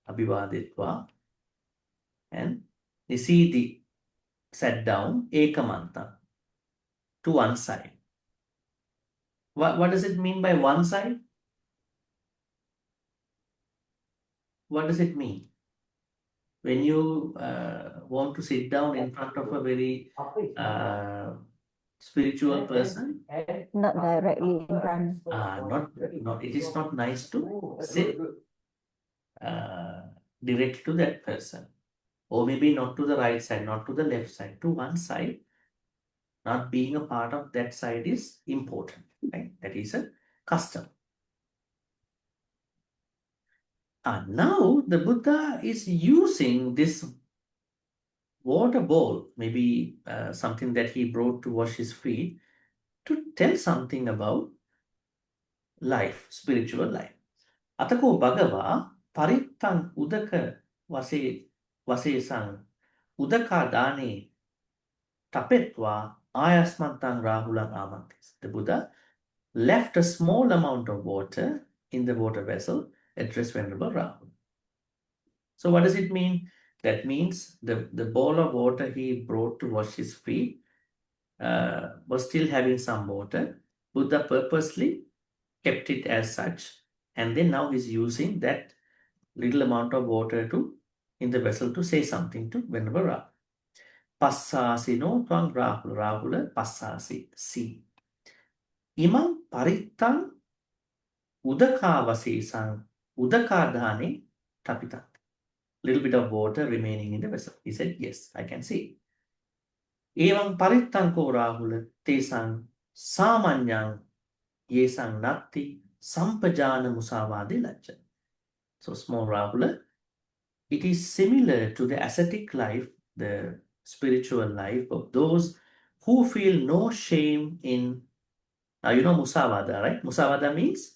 Abhivaditva, and Nisidi sat down, Ekamantan, to one side. What does it mean by one side? What does it mean? When you want to sit down in front of a very spiritual person, Not directly in front. not. It is not nice to sit direct to that person, or maybe not to the right side, not to the left side, to one side. Not being a part of that side is important, right? That is a custom. Now the Buddha is using this water bowl, maybe something that he brought to wash his feet, to tell something about life, spiritual life. Atako Bhagava Parittang Udaka Vasesang Udaka Dane Tapetwa Ayasmantang Rahulang Amantis. The Buddha, left a small amount of water in the water vessel, addressed Venerable Rahula. So what does it mean? That means the bowl of water he brought to wash his feet was still having some water. Buddha purposely kept it as such, and then now he's using that little amount of water in the vessel to say something to Venerable Rahula. Passasi no twang Rahula passasi si. Imam paritang udakavasesang udakadhane tapitat. Little bit of water remaining in the vessel. He said, yes, I can see. Evam parittanko Rahula tesang samanyang yesang natti sampajana musavade lajja. So small Rahula, it is similar to the ascetic life, the spiritual life of those who feel no shame in, now you know musavada, right? Musavada means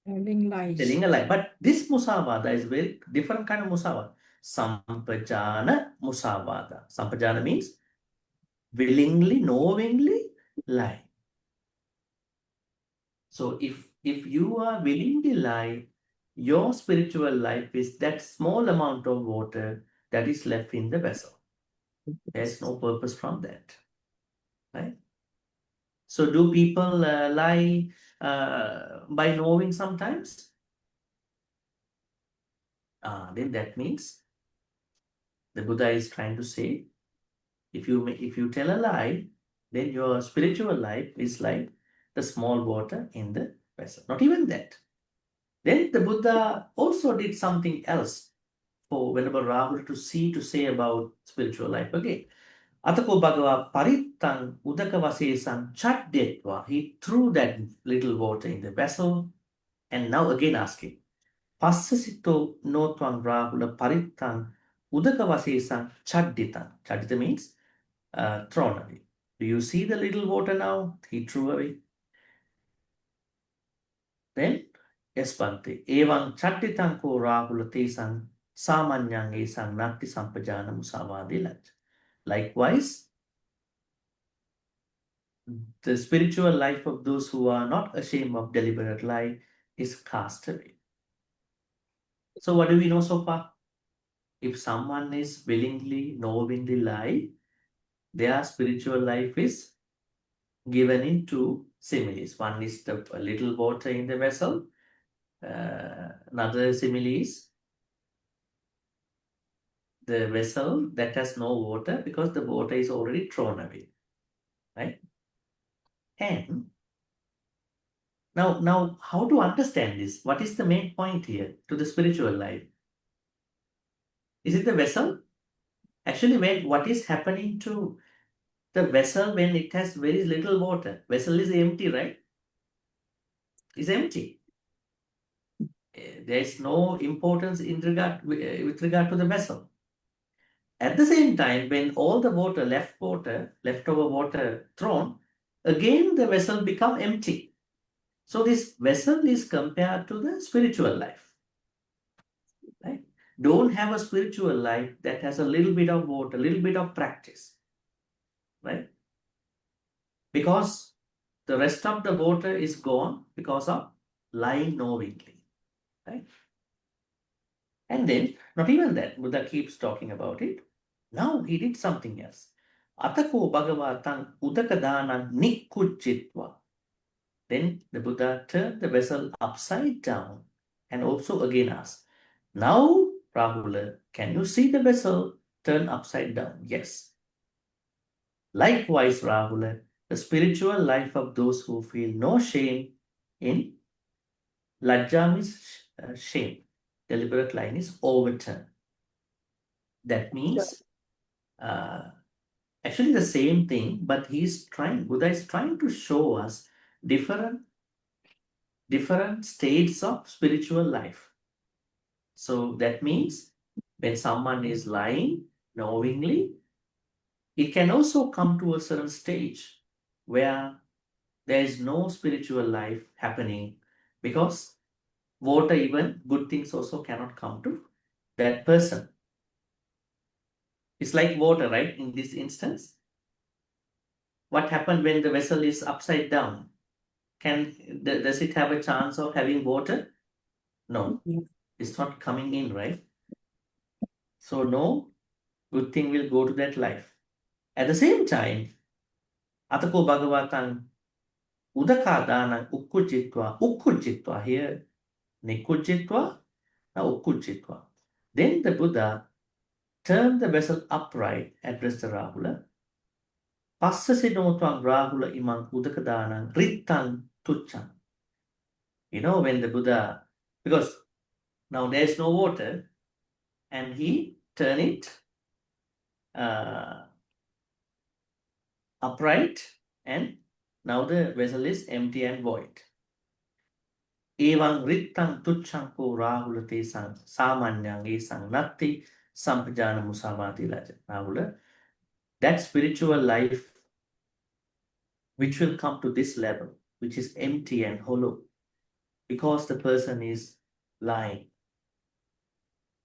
Telling lies. telling a lie. But this musavada is very different kind of musavada. Sampajana musavada. Sampajana means willingly, knowingly lie. So if you are willingly lie, your spiritual life is that small amount of water that is left in the vessel. There's no purpose from that. Right? So do people lie by knowing sometimes? Then that means the Buddha is trying to say, if you tell a lie, then your spiritual life is like the small water in the vessel. Not even that. Then the Buddha also did something else for Venerable Rahula to say about spiritual life again. Atako Bhagava Parittang Udakavasesang Chaddetva. He threw that little water in the vessel and now again asking, Passasito no twang Rahula Parittang Udakavasesang Chadditang. Chaddita means thrown away. Do you see the little water now? He threw away. Then, yes, Bhante. Evam Chattitanko Rahula Tesang Samanyang Esang Natti Sampajana Musavade Laj. Likewise, the spiritual life of those who are not ashamed of deliberate lie is cast away. So what do we know so far? If someone is willingly, knowingly lie, their spiritual life is given in two similes. One is the little water in the vessel. Another simile is the vessel that has no water because the water is already thrown away. Right? And now how to understand this? What is the main point here to the spiritual life? Is it the vessel? Actually, what is happening to the vessel when it has very little water? Vessel is empty, right? It's empty. There is no importance with regard to the vessel. At the same time, when all the leftover water thrown, again the vessel become empty. So this vessel is compared to the spiritual life. Right? Don't have a spiritual life that has a little bit of water, a little bit of practice. Right? Because the rest of the water is gone because of lying knowingly. Right? And then, not even that, Buddha keeps talking about it. Now he did something else. Atako Bhagavatang Udakadanan Nikkuchitva. Then the Buddha turned the vessel upside down and also again asked, now, Rahula, can you see the vessel turn upside down? Yes. Likewise, Rahula, the spiritual life of those who feel no shame in lajja means shame. Deliberate line is overturned. That means actually the same thing, but Buddha is trying to show us different states of spiritual life. So that means when someone is lying knowingly, it can also come to a certain stage where there is no spiritual life happening because water, even good things also cannot come to that person. It's like water, right? In this instance, what happened when the vessel is upside down? Does it have a chance of having water? No, it's not coming in, right? So no good thing will go to that life. At the same time, Atako Bhagavatam Udakādāna Ukkujitva here, Nikkujitva, now Ukkujitva. Then the Buddha turned the vessel upright, addressed the Rahula. Passasiddhotvam Rahula imang Udakādāna Rittang Tuccam. You know, when the Buddha, because now there's no water, and he turned it upright, and now the vessel is empty and void. Evaṃ rittang tuccam ko Rahula te sang samanyang esang natti sampajana musavati laja. Rahula, that spiritual life which will come to this level, which is empty and hollow, because the person is lying.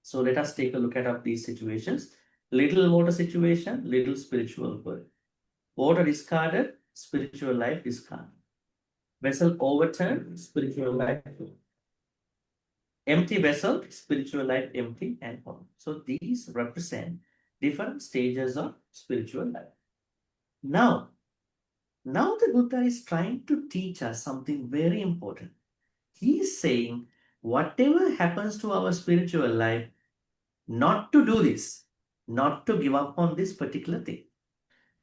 So let us take a look at these situations. Little water situation, little spiritual world. Water discarded, spiritual life discarded. Vessel overturned, spiritual life. Empty vessel, spiritual life empty and hollow. So these represent different stages of spiritual life. Now the Buddha is trying to teach us something very important. He is saying, whatever happens to our spiritual life, not to do this, not to give up on this particular thing.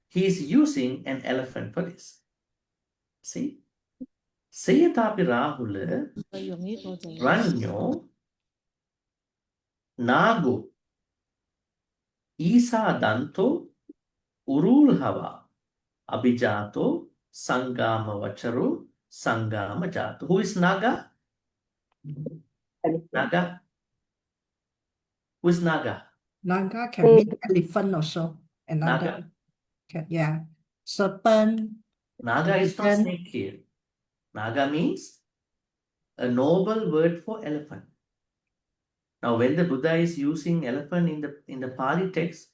He is using an elephant for this. See? Sayatapi Rahula, Ranyo, Nago, Isa Danto, Urulhava, Abhijato, Sangama Vacharu, Sangama Jato. Who is Naga? Naga? Who is Naga? Naga can be elephant also. Another Naga. yeah. Serpent. Naga is not elephant. snake here. Naga means a noble word for elephant. Now, when the Buddha is using elephant in the Pali text,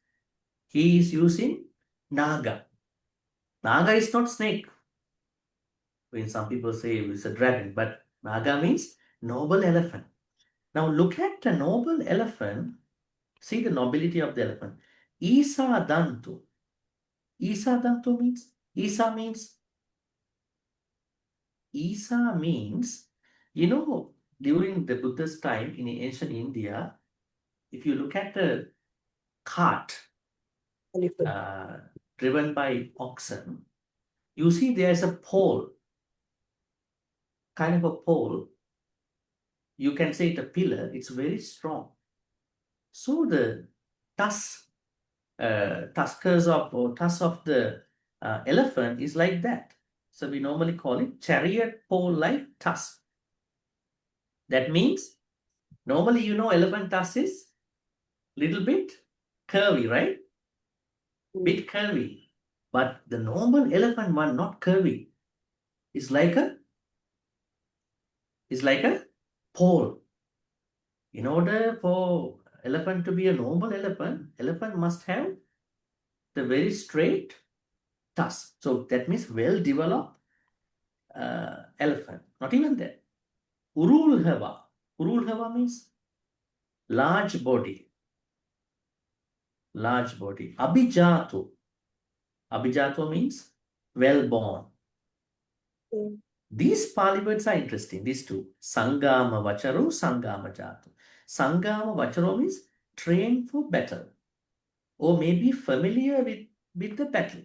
he is using Naga. Naga is not snake. When some people say it's a dragon, but Naga means noble elephant. Now, look at the noble elephant. See the nobility of the elephant. Isa Dantu. Isa Dantu means, Isa means, you know, during the Buddha's time in ancient India, if you look at the cart driven by oxen, you see there's a pole, kind of a pole. You can say it a pillar, it's very strong. So the tusks of the elephant is like that. So we normally call it chariot pole-like tusk. That means, normally you know elephant tusk is little bit curvy, right? Bit curvy. But the normal elephant one, not curvy, is like a pole. In order for elephant to be a normal elephant must have the very straight tusk. So that means well-developed elephant. Not even that. Urulhava. Urulhava means large body. Large body. Abhijato. Abhijato means well-born. These Pali words are interesting, these two. Sangama Vacharu, Sangama Jato. Sangama Vacharu means trained for battle, or maybe familiar with the battle.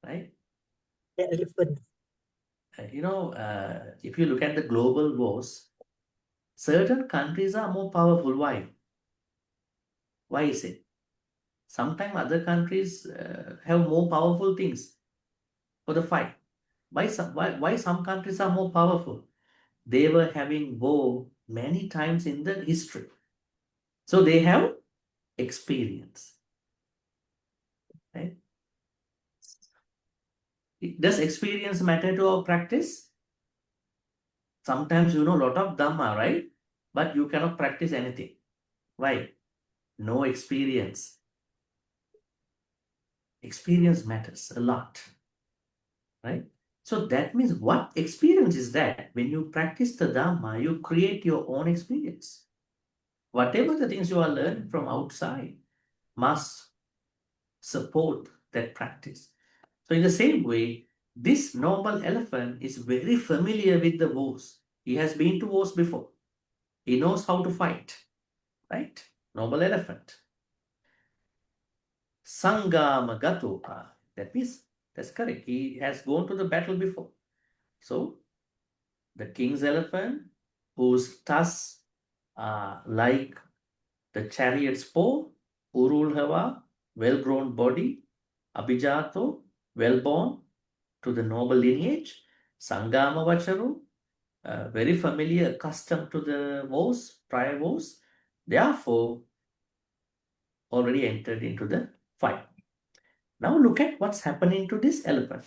Right? The elephant. You know, if you look at the global wars, certain countries are more powerful. Why? Why is it? Sometimes other countries have more powerful things for the fight. Why some countries are more powerful? They were having war many times in the history. So they have experience. Right? Does experience matter to our practice? Sometimes you know a lot of Dhamma, right? But you cannot practice anything. Why? No experience. Experience matters a lot, right? So that means what experience is that? When you practice the Dhamma, you create your own experience. Whatever the things you are learning from outside must support that practice. So in the same way, this noble elephant is very familiar with the wars. He has been to wars before. He knows how to fight, right? Noble elephant. Sangama Gatoka. That means, that's correct. He has gone to the battle before. So, the king's elephant, whose tusks are like the chariot's paw, Urulhava, well-grown body, Abhijato, well-born to the noble lineage, Sangama Vacharu, very familiar, accustomed to the wars, prior wars, therefore already entered into the fight. Now look at what's happening to this elephant.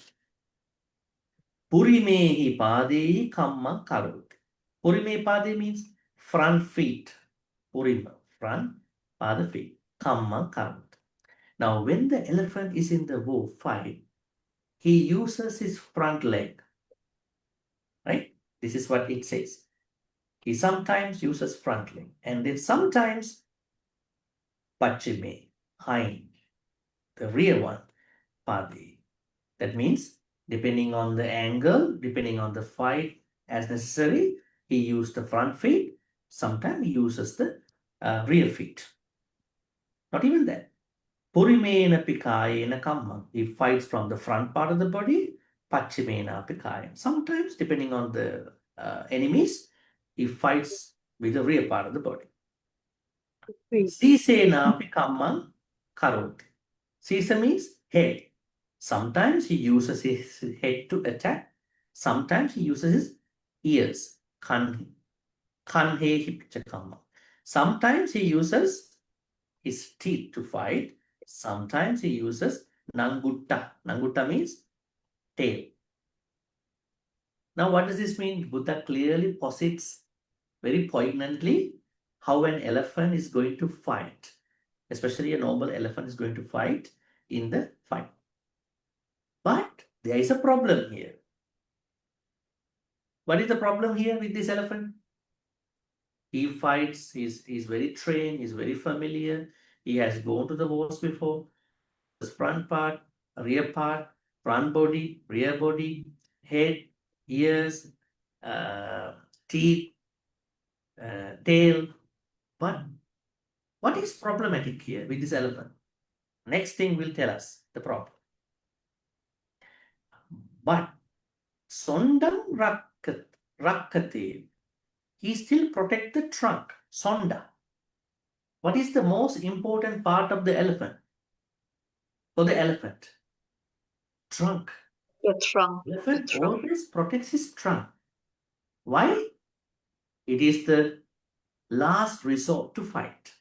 Purimehi padehi kamma karoti. Purime pade means front feet. Purima, front, pada feet. Kamma karoti. Now when the elephant is in the war fight, he uses his front leg. Right? This is what it says. He sometimes uses front leg. And then sometimes pachime, hind, the rear one, pade. That means depending on the angle, depending on the fight as necessary, he uses the front feet. Sometimes he uses the rear feet. Not even that. Purimena pikayena kamma. He fights from the front part of the body. Pachimena pikaya. Sometimes, depending on the enemies, he fights with the rear part of the body. Sisena pikamma karoti. Sisa means head. Sometimes he uses his head to attack. Sometimes he uses his ears. Kanhe hipichakamma. Sometimes he uses his teeth to fight. Sometimes he uses nangutta. Nangutta means tail. Now what does this mean? Buddha clearly posits very poignantly how an elephant is going to fight. Especially a noble elephant is going to fight in the fight. But there is a problem here. What is the problem here with this elephant? He fights, he's very trained, he's very familiar. He has gone to the wars before. His front part, rear part, front body, rear body, head, ears, teeth, tail. But what is problematic here with this elephant? Next thing will tell us the problem. But Sondam Rakkate, he still protect the trunk, Sonda. What is the most important part of the elephant? For the elephant? Trunk. The trunk. Elephant The trunk. always protects his trunk. Why? It is the last resort to fight.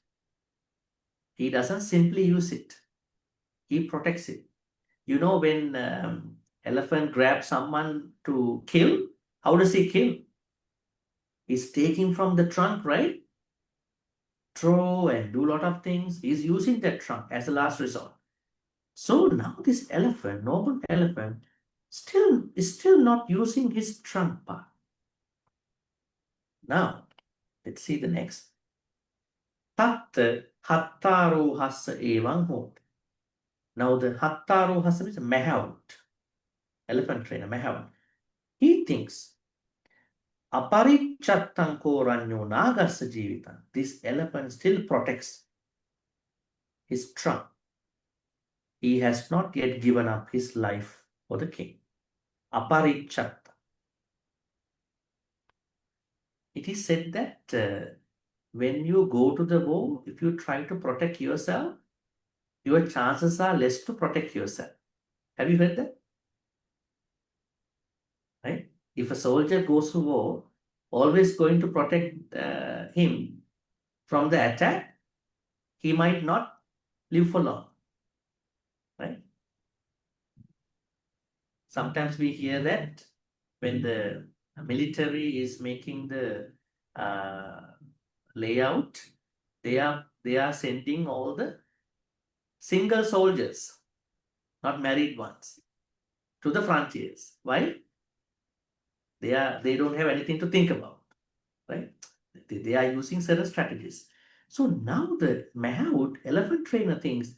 He doesn't simply use it. He protects it. You know, when elephant grabs someone to kill, how does he kill? He's taking from the trunk, right? Throw and do a lot of things. He's using that trunk as a last resort. So now this elephant, noble elephant, is still not using his trunk part. Now, let's see the next. Tatta hattarohassa evang hot. Now the hattarohassa means mahout. Elephant trainer, mahout. He thinks, aparichattanko ranyo nagassa jeevitan. This elephant still protects his trunk. He has not yet given up his life for the king. Aparichatta. It is said that when you go to the war, if you try to protect yourself, your chances are less to protect yourself. Have you heard that? Right? If a soldier goes to war, always going to protect him from the attack, he might not live for long. Right? Sometimes we hear that when the military is making the layout, they are sending all the single soldiers. not married ones, to the frontiers. Why? They don't have anything to think about, right? They are using certain strategies. So now the Mahout elephant trainer thinks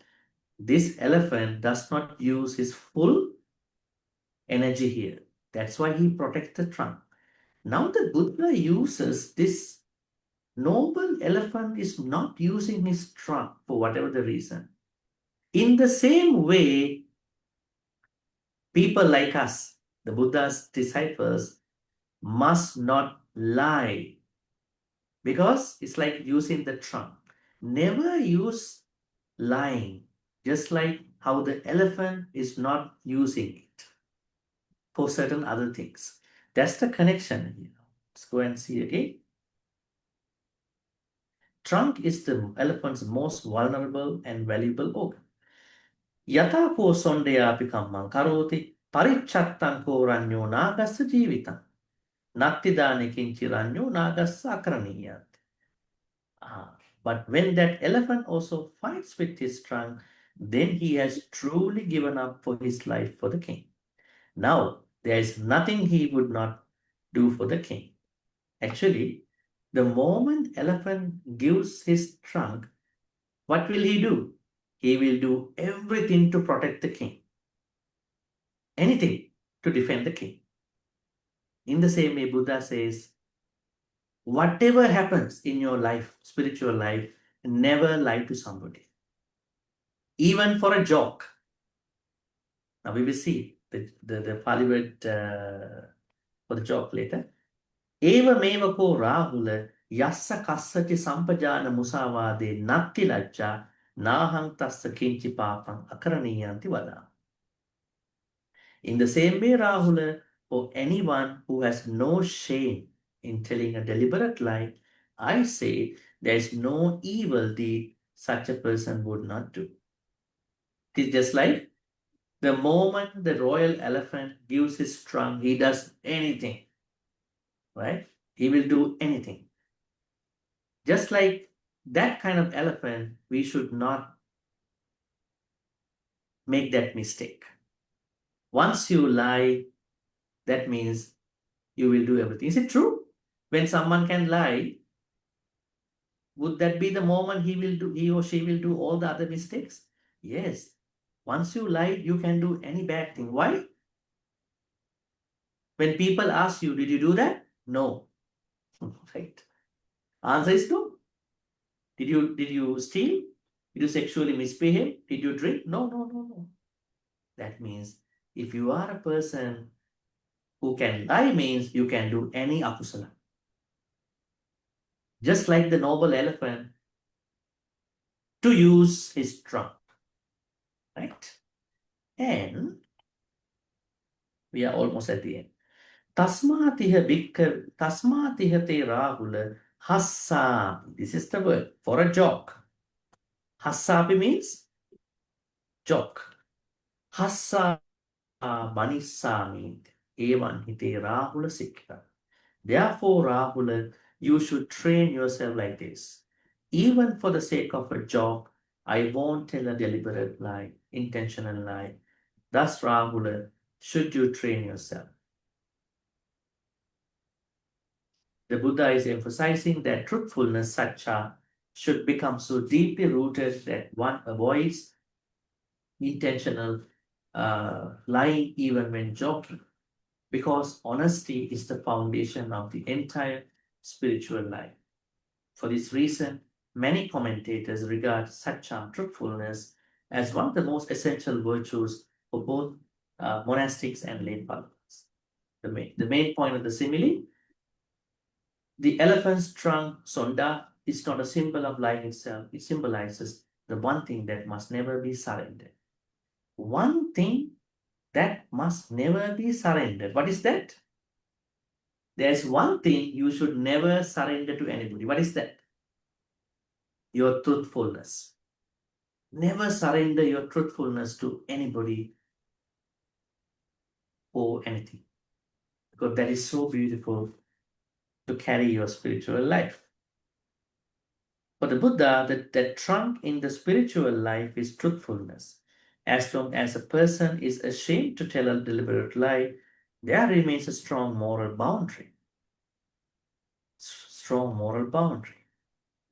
this elephant does not use his full energy here. That's why he protects the trunk. Now the Buddha uses this noble elephant is not using his trunk for whatever the reason. In the same way, people like us, the Buddha's disciples, must not lie, because it's like using the trunk. Never use lying, just like how the elephant is not using it for certain other things. That's the connection here. Let's go and see again. Trunk is the elephant's most vulnerable and valuable organ. Yata ko sondeyapi kammang karoti parichattang ko ranyo nagassa jeevitang nattidane kinchi ranyo nagassa akaraniyat. But when that elephant also fights with his trunk, then he has truly given up for his life for the king. Now, there is nothing he would not do for the king. Actually, the moment elephant gives his trunk, what will he do? He will do everything to protect the king. Anything to defend the king. In the same way, Buddha says, whatever happens in your life, spiritual life, never lie to somebody. Even for a joke. Now we will see the Pali word for the joke later. Eva mevako Rahula yassa kassati sampajana musavade natti lajja nahang tassa kinchi papang akaraniyanti vada. In the same way, Rahula, for anyone who has no shame in telling a deliberate lie, I say there is no evil deed such a person would not do. It is just like the moment the royal elephant gives his trunk, he does anything, right? He will do anything. Just like that kind of elephant, we should not make that mistake. Once you lie, that means you will do everything. Is it true? When someone can lie, would that be the moment he or she will do all the other mistakes? Yes. Once you lie, you can do any bad thing. Why? When people ask you, did you do that? No. Right. Answer is no. Did you steal? Did you sexually misbehave? Did you drink? No. That means if you are a person who can lie, means you can do any akusala. Just like the noble elephant to use his trunk. Right? And we are almost at the end. Tasmatiha te Rahula hassapi. This is the word for a joke. Hassapi means joke. Hassa manissami evan hite Rahula sikha. Therefore, Rahula, you should train yourself like this. Even for the sake of a joke, I won't tell a deliberate lie, intentional lie. Thus, Rahula, should you train yourself. The Buddha is emphasizing that truthfulness, satcha, should become so deeply rooted that one avoids intentional lying even when joking, because honesty is the foundation of the entire spiritual life. For this reason, many commentators regard satcha, truthfulness, as one of the most essential virtues for both monastics and lay followers. The main point of the simile, the elephant's trunk, sonda, is not a symbol of life itself. It symbolizes the one thing that must never be surrendered. One thing that must never be surrendered. What is that? There's one thing you should never surrender to anybody. What is that? Your truthfulness. Never surrender your truthfulness to anybody or anything, because that is so beautiful to carry your spiritual life. For the Buddha, the trunk in the spiritual life is truthfulness. As long as a person is ashamed to tell a deliberate lie, there remains a strong moral boundary. Strong moral boundary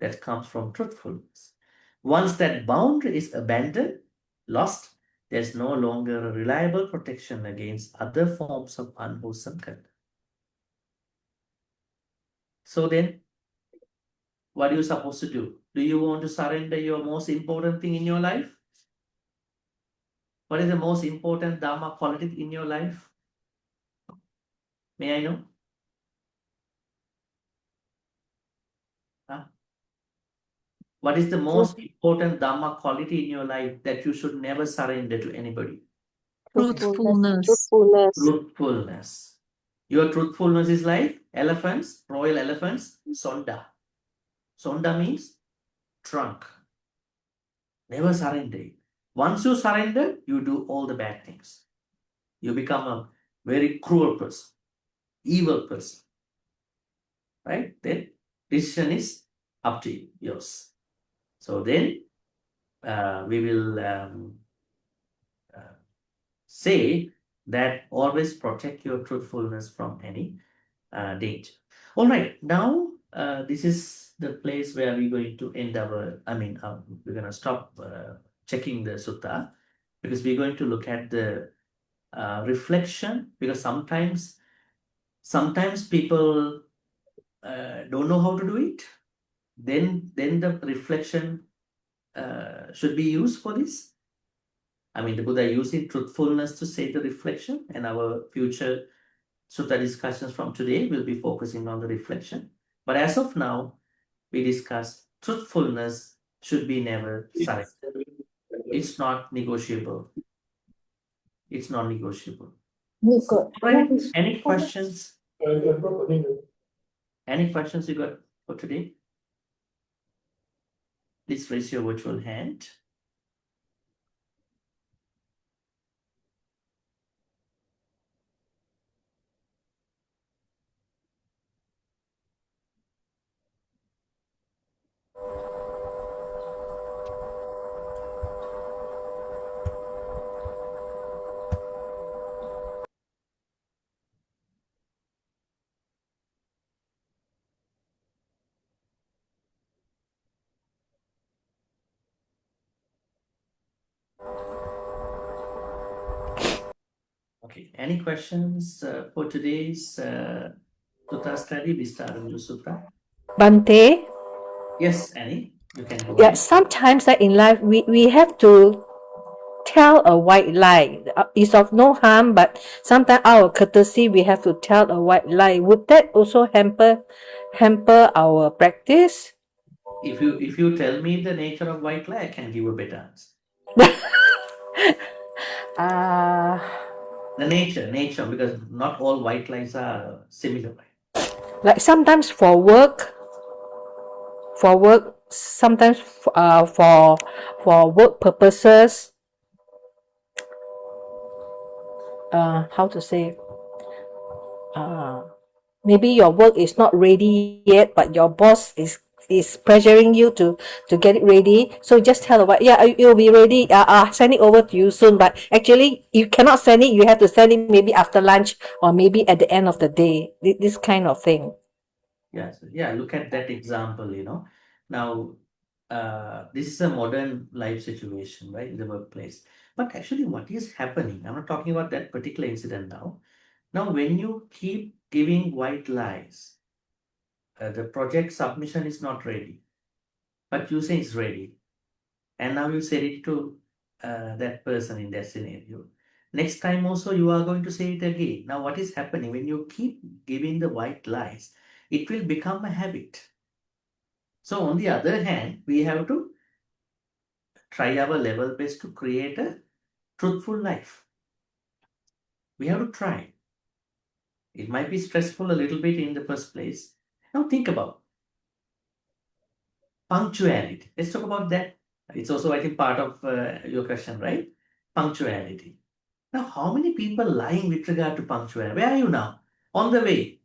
that comes from truthfulness. Once that boundary is abandoned, lost, there's no longer a reliable protection against other forms of unwholesome conduct. So then, what are you supposed to do? Do you want to surrender your most important thing in your life? What is the most important Dharma quality in your life? May I know? Huh? What is the most important Dharma quality in your life that you should never surrender to anybody? Truthfulness. Truthfulness. Your truthfulness is like elephants, royal elephants, sonda. Sonda means trunk. Never surrender. Once you surrender, you do all the bad things. You become a very cruel person, evil person. Right? Then decision is up to you, yours. So then we will say that always protect your truthfulness from any danger. All right, now this is the place where we're going to end our, we're going to stop checking the sutta because we're going to look at the reflection, because sometimes people don't know how to do it. Then the reflection should be used for this. The Buddha using truthfulness to say the reflection, and our future sutta discussions from today will be focusing on the reflection. But as of now, we discuss truthfulness should be never surrendered. It's not negotiable. It's not negotiable. Right? Any questions? Any questions you got for today? Please raise your virtual hand. Okay, any questions for today's sutta study? We start a new sutta. Bhante, Yes, Annie, you can go yeah, ahead. sometimes in life we have to tell a white lie. It's of no harm, but sometimes out of courtesy we have to tell a white lie. Would that also hamper our practice? If you tell me the nature of white lie, I can give a better answer. The nature, because not all white lies are similar. Like sometimes for work, sometimes for work purposes. How to say? Maybe your work is not ready yet, but your boss is pressuring you to get it ready. So just tell about, yeah, you'll be ready. I'll send it over to you soon. But actually, you cannot send it. You have to send it maybe after lunch or maybe at the end of the day. This kind of thing. Yes, yeah. Look at that example. Now, this is a modern life situation, right, in the workplace. But actually, what is happening? I'm not talking about that particular incident now. Now, when you keep giving white lies, the project submission is not ready, but you say it's ready, and now you said it to that person in that scenario. Next time also you are going to say it again. Now, what is happening when you keep giving the white lies? It will become a habit. So, on the other hand, we have to try our level best to create a truthful life. We have to try. It might be stressful a little bit in the first place. Now, think about punctuality. Let's talk about that. It's also, I think, part of your question, right? Punctuality. Now, how many people lying with regard to punctuality? Where are you now? On the way.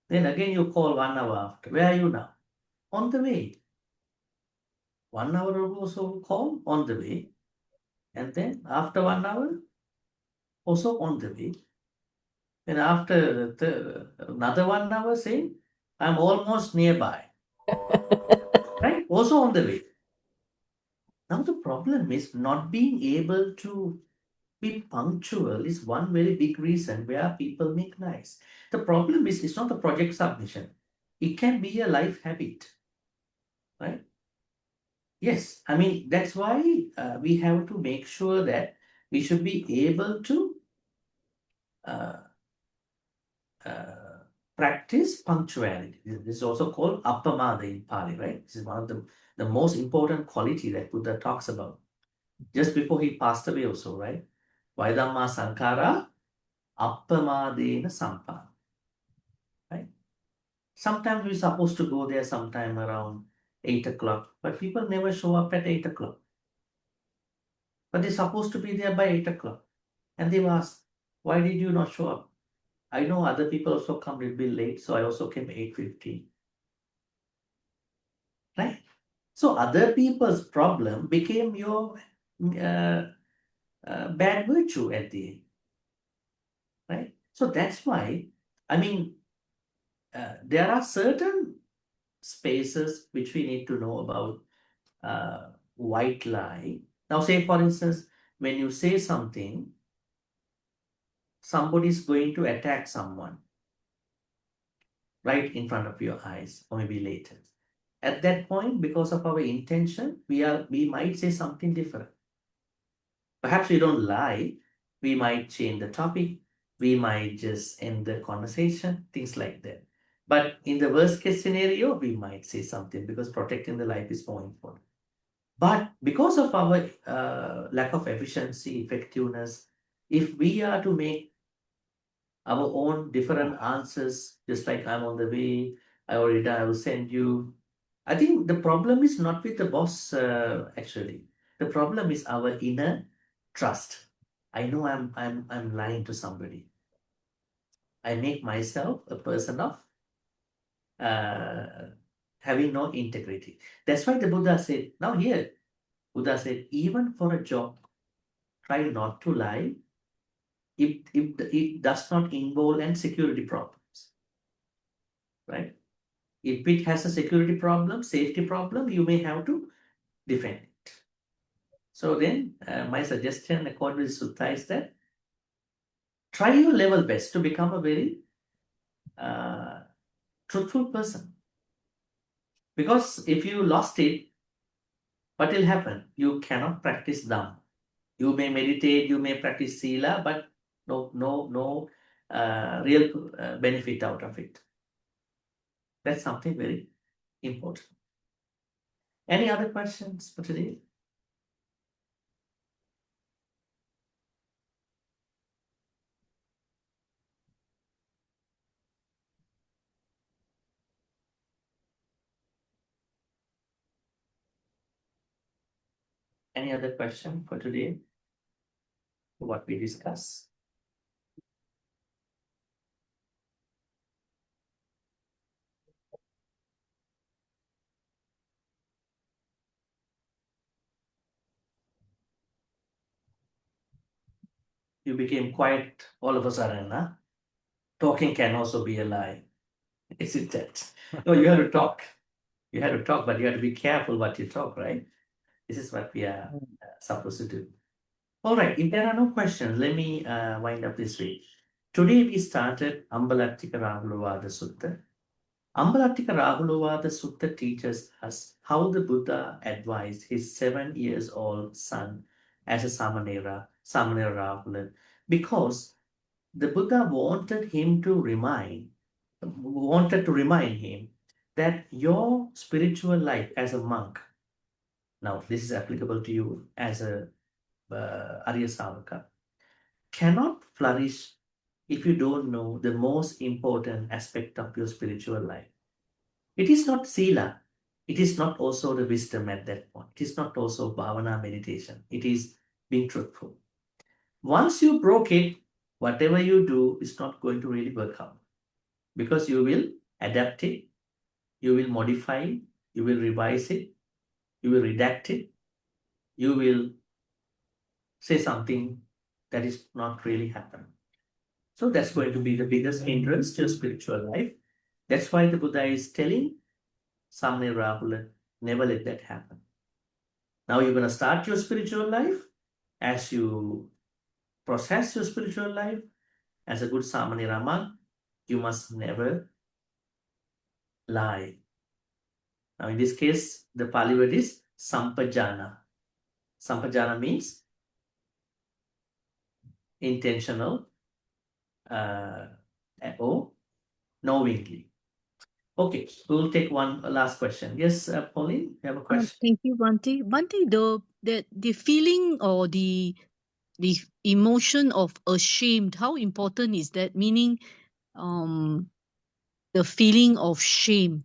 Then again, you call 1 hour after. Where are you now? On the way. 1 hour ago, so call on the way. And then after 1 hour, also on the way. And after another 1 hour, saying, I'm almost nearby. Right? Also on the way. Now the problem is not being able to be punctual is one very big reason where people make nice. The problem is it's not the project submission. It can be a life habit, right? Yes, I mean, that's why we have to make sure that we should be able to uh, practice punctuality. This is also called appamada in Pali, right? This is one of the most important quality that Buddha talks about. Just before he passed away also, right? Vaidamma sankara appamadena sampa. Right? Sometimes we're supposed to go there sometime around 8 o'clock, but people never show up at 8 o'clock. But they're supposed to be there by 8 o'clock. And they've asked, why did you not show up? I know other people also come a little bit late, so I also came 8:15. Right? So other people's problem became your bad virtue at the end. Right? So that's why, I mean, there are certain spaces which we need to know about white lie. Now, say for instance, when you say something, somebody is going to attack someone right in front of your eyes, or maybe later. At that point, because of our intention, we might say something different. Perhaps we don't lie, we might change the topic, we might just end the conversation, things like that. But in the worst case scenario, we might say something because protecting the life is more important. But because of our lack of efficiency, effectiveness, if we are to make our own different answers, just like I'm on the way, I already done, I will send you. I think the problem is not with the boss, actually. The problem is our inner trust. I know I'm lying to somebody. I make myself a person of having no integrity. That's why the Buddha said, now here, Buddha said, even for a job, try not to lie if it does not involve any security problems, right? If it has a security problem, safety problem, you may have to defend it. So then my suggestion according to the Sutta is that try your level best to become a very truthful person. Because if you lost it, what will happen? You cannot practice Dhamma. You may meditate, you may practice Sila, but no real benefit out of it. That's something very important. Any other questions for today? Any other question for today? What we discuss? You became quiet all of a sudden, huh? Talking can also be a lie. Is it that? No, you have to talk. You have to talk, but you have to be careful what you talk, right? This is what we are supposed to do. All right, if there are no questions, let me wind up this way. Today we started Ambalaṭṭhikarāhulovāda Sutta. Ambalaṭṭhikarāhulovāda Sutta teaches us how the Buddha advised his 7-year-old son as a Samanera Rahula, because the Buddha wanted to remind him that your spiritual life as a monk, now this is applicable to you as a Arya Savaka, cannot flourish if you don't know the most important aspect of your spiritual life. It is not Sila. It is not also the wisdom at that point. It is not also Bhavana meditation. It is being truthful. Once you broke it, whatever you do is not going to really work out, because you will adapt it, you will modify it, you will revise it, you will redact it, you will say something that is not really happening. So that's going to be the biggest hindrance to spiritual life. That's why the Buddha is telling Samne Rahula, never let that happen. Now you're going to start your spiritual life. As you process your spiritual life as a good Samanera monk, you must never lie. Now in this case, the Pali word is sampajana. Sampajana means intentional or knowingly. Okay, we'll take one last question. Yes, Pauline, you have a question? Thank you, Bhante. Bhante, the feeling or the emotion of ashamed, how important is that? Meaning, the feeling of shame.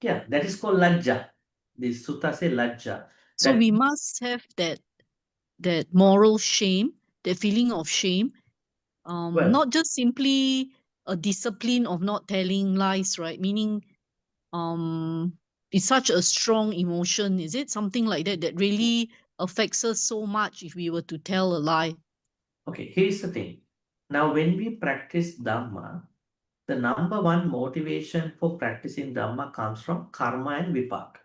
Yeah, that is called lajja. The sutta say lajja. So That we means- must have that moral shame, the feeling of shame. Well, Not just simply a discipline of not telling lies, right? Meaning, it's such a strong emotion. Is it something like that that really affects us so much if we were to tell a lie? okay, here's the thing. Now, when we practice Dhamma, the number one motivation for practicing Dhamma comes from karma and vipaka.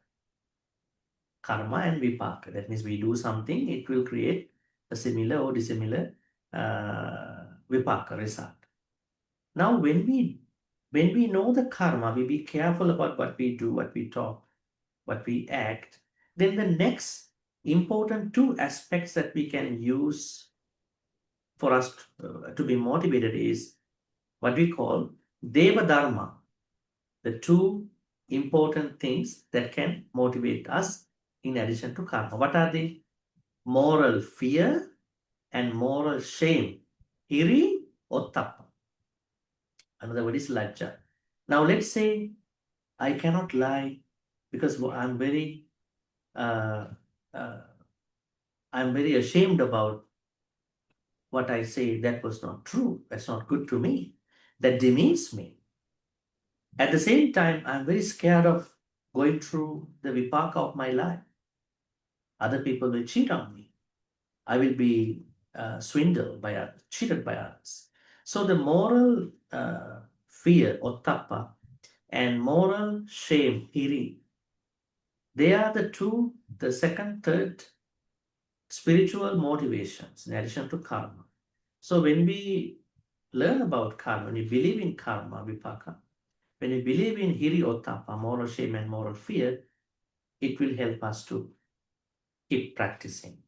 Karma and vipaka. That means we do something, it will create a similar or dissimilar vipaka result. Now, when we know the karma, we be careful about what we do, what we talk, what we act. Then the next important two aspects that we can use for us to be motivated is what we call Deva Dharma, the two important things that can motivate us in addition to karma. What are they? Moral fear and moral shame. Hiri or tappa. Another word is lajja. Now let's say I cannot lie because I'm very ashamed about what I say. That was not true. That's not good to me. That demeans me. At the same time, I'm very scared of going through the vipaka of my life. Other people will cheat on me. I will be swindled by others, cheated by others. So the moral fear or tappa and moral shame, hiri, they are the second, third spiritual motivations in addition to karma. So when we learn about karma, when you believe in karma, vipaka, when you believe in hiri or tappa, moral shame and moral fear, it will help us to keep practicing.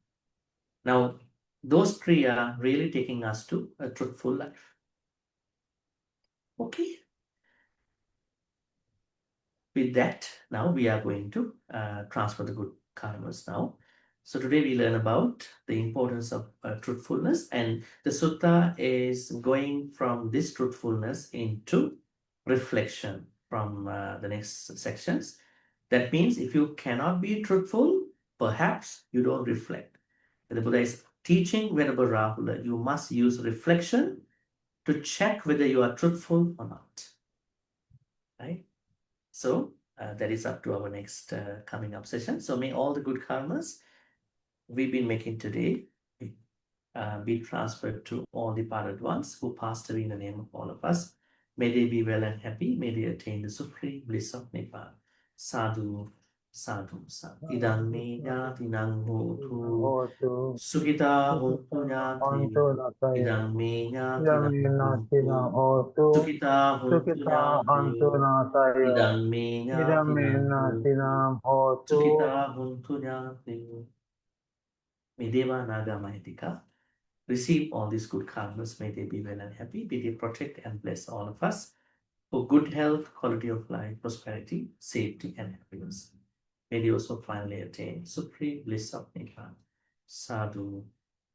Now, those three are really taking us to a truthful life. Okay. With that, now we are going to transfer the good karmas now. So today we learn about the importance of truthfulness, and the sutta is going from this truthfulness into reflection from the next sections. That means if you cannot be truthful, perhaps you don't reflect. The Buddha is teaching Venerable Rahula, you must use reflection to check whether you are truthful or not. Right? So that is up to our next coming up session. So may all the good karmas we've been making today be transferred to all the departed ones who passed away in the name of all of us. May they be well and happy. May they attain the supreme bliss of Nibbana. Sadhu, sadhu, sadhu. Idang me ñātinang hotu. Sukhita hontu ñāti. Idang me ñātinang hotu. Sukhita hontu ñāti. Idang me ñātinang hotu. Sukhita hontu ñāti. May Deva Naga Mahitika receive all these good karmas. May they be well and happy. May they protect and bless all of us for good health, quality of life, prosperity, safety, and happiness. May they also finally attain supreme bliss of Nibbana. Sadhu,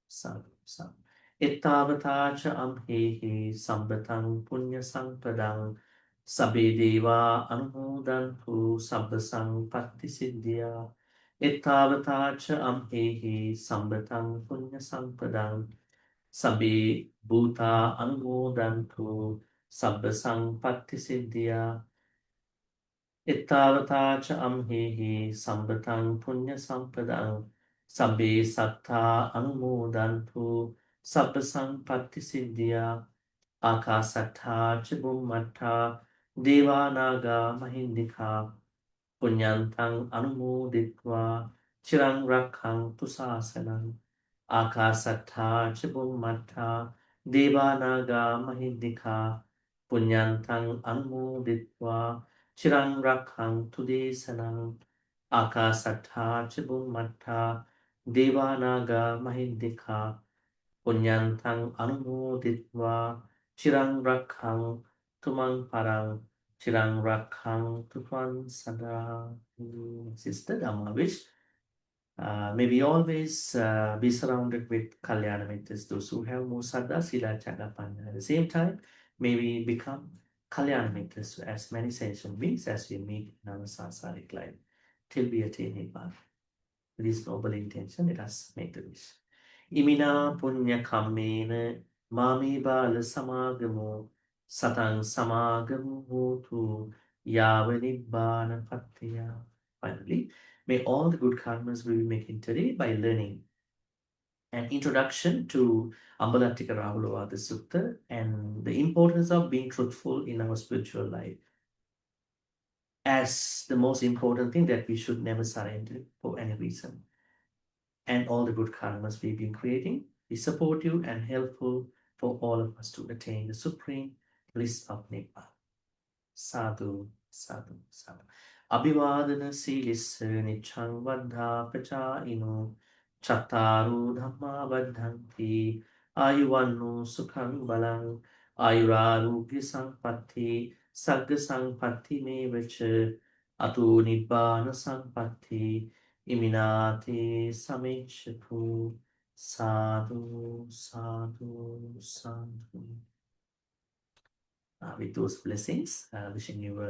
sadhu, sadhu. Ittavatacha amhehe sambatang punya sampadang sabbe deva anumodantu sabbasang patti siddhya. Ittavatacha amhehe sambatang punya sampadang sabbe bhuta anumodantu sabbasang patti siddhya. Ittavatacha amhehe sambatang punya sampadang Sabbe sattha anumodantu sabba sampatti siddhya Akasattha ca Bhummattha Devanaga Mahindika Punyantang Anumoditva Chirang Rakhang Tusasanam Akasattha ca Bhummattha Devanaga Mahindika Punyantang Anumoditva Chirang Rakhang Tudesanam Akasattha ca Bhummattha Devanaga Mahindika Punyantang Anumoditva Chirang Rakhang Tumang Parang Chirang Rakhang Tupan Sada. Sister Dhamma wish may we always be surrounded with Kalyana Mitras, those who have more Saddha, Sila, Chagapanya. At the same time, may we become Kalyana Mitras to as many sentient beings as we meet in our samsaric life till we attain Nibbana. With this noble intention, let us make the wish. Imina punya kammena mami bala samagamo satang samagamo hotu yava nibbana pattaya. Finally, may all the good karmas we will be making today by learning an introduction to Ambalaṭṭhikarāhulovāda Sutta and the importance of being truthful in our spiritual life as the most important thing that we should never surrender for any reason. And all the good karmas we've been creating is supportive and helpful for all of us to attain the supreme bliss of Nibbana. Sadhu, sadhu, sadhu. Abhivadana silissa niccang vaddha pacāyino chattaru dhamma vaddhanti ayuvanno sukhang balang ayurarogya sampatti sagga sampatti me vacha ato nibbana sampatti iminate samechatu. Sadhu, sadhu, sadhu. With those blessings, wishing you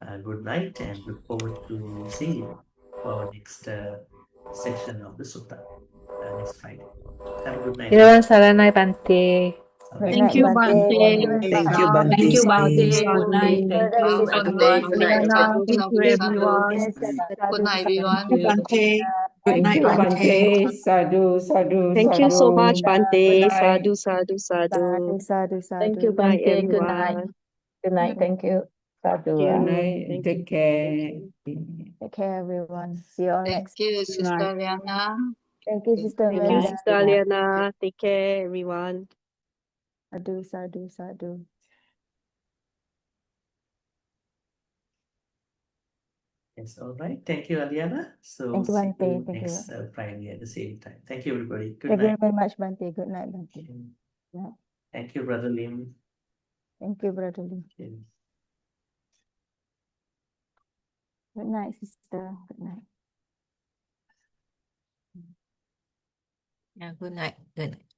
a good night and look forward to seeing you for our next section of the Sutta next Friday. Have a good night. Irawan Saranay Bhante. Good Thank night, you, Bhante. Bhante. Thank you very Thank much. you, Bhante. Thank you, Bhante. Sadhu. Good night. Thank Further you, wishes Good to night, everyone. good night, Diana, sadhu, thank you, sadhu, sadhu. everyone. Yes, Good night, sadhu, everyone. sadhu. Bhante. Thank Good you, night, Bhante. Bhante. Sadhu, sadhu, Thank you so much, sadhu. Bhante. Good night. Sadhu, sadhu, sadhu. Sadhu, Thank you. sadhu. Bye, Thank you. Good night. everyone. Good night. Thank you. Sadhu. Thank Good you. night. Thank Take you. care. Take care, everyone. See you all Thank next. you, Sister Liana. Thank you, Sister Thank you, Melinda. Sister Aliana. Take care, everyone. Sadhu, sadhu, sadhu. Yes, all right. Thank you, Aliana. So Thank you, see Bhante. you Thank you. next Friday at the same time. Thank you, everybody. Good Thank you night. very much, Bhante. Good night, Bhante. Okay. Yeah. Thank you, Brother Lim. Thank you, Brother Lee. Okay. Good night, sister. Good night. Yeah, good night. Good night.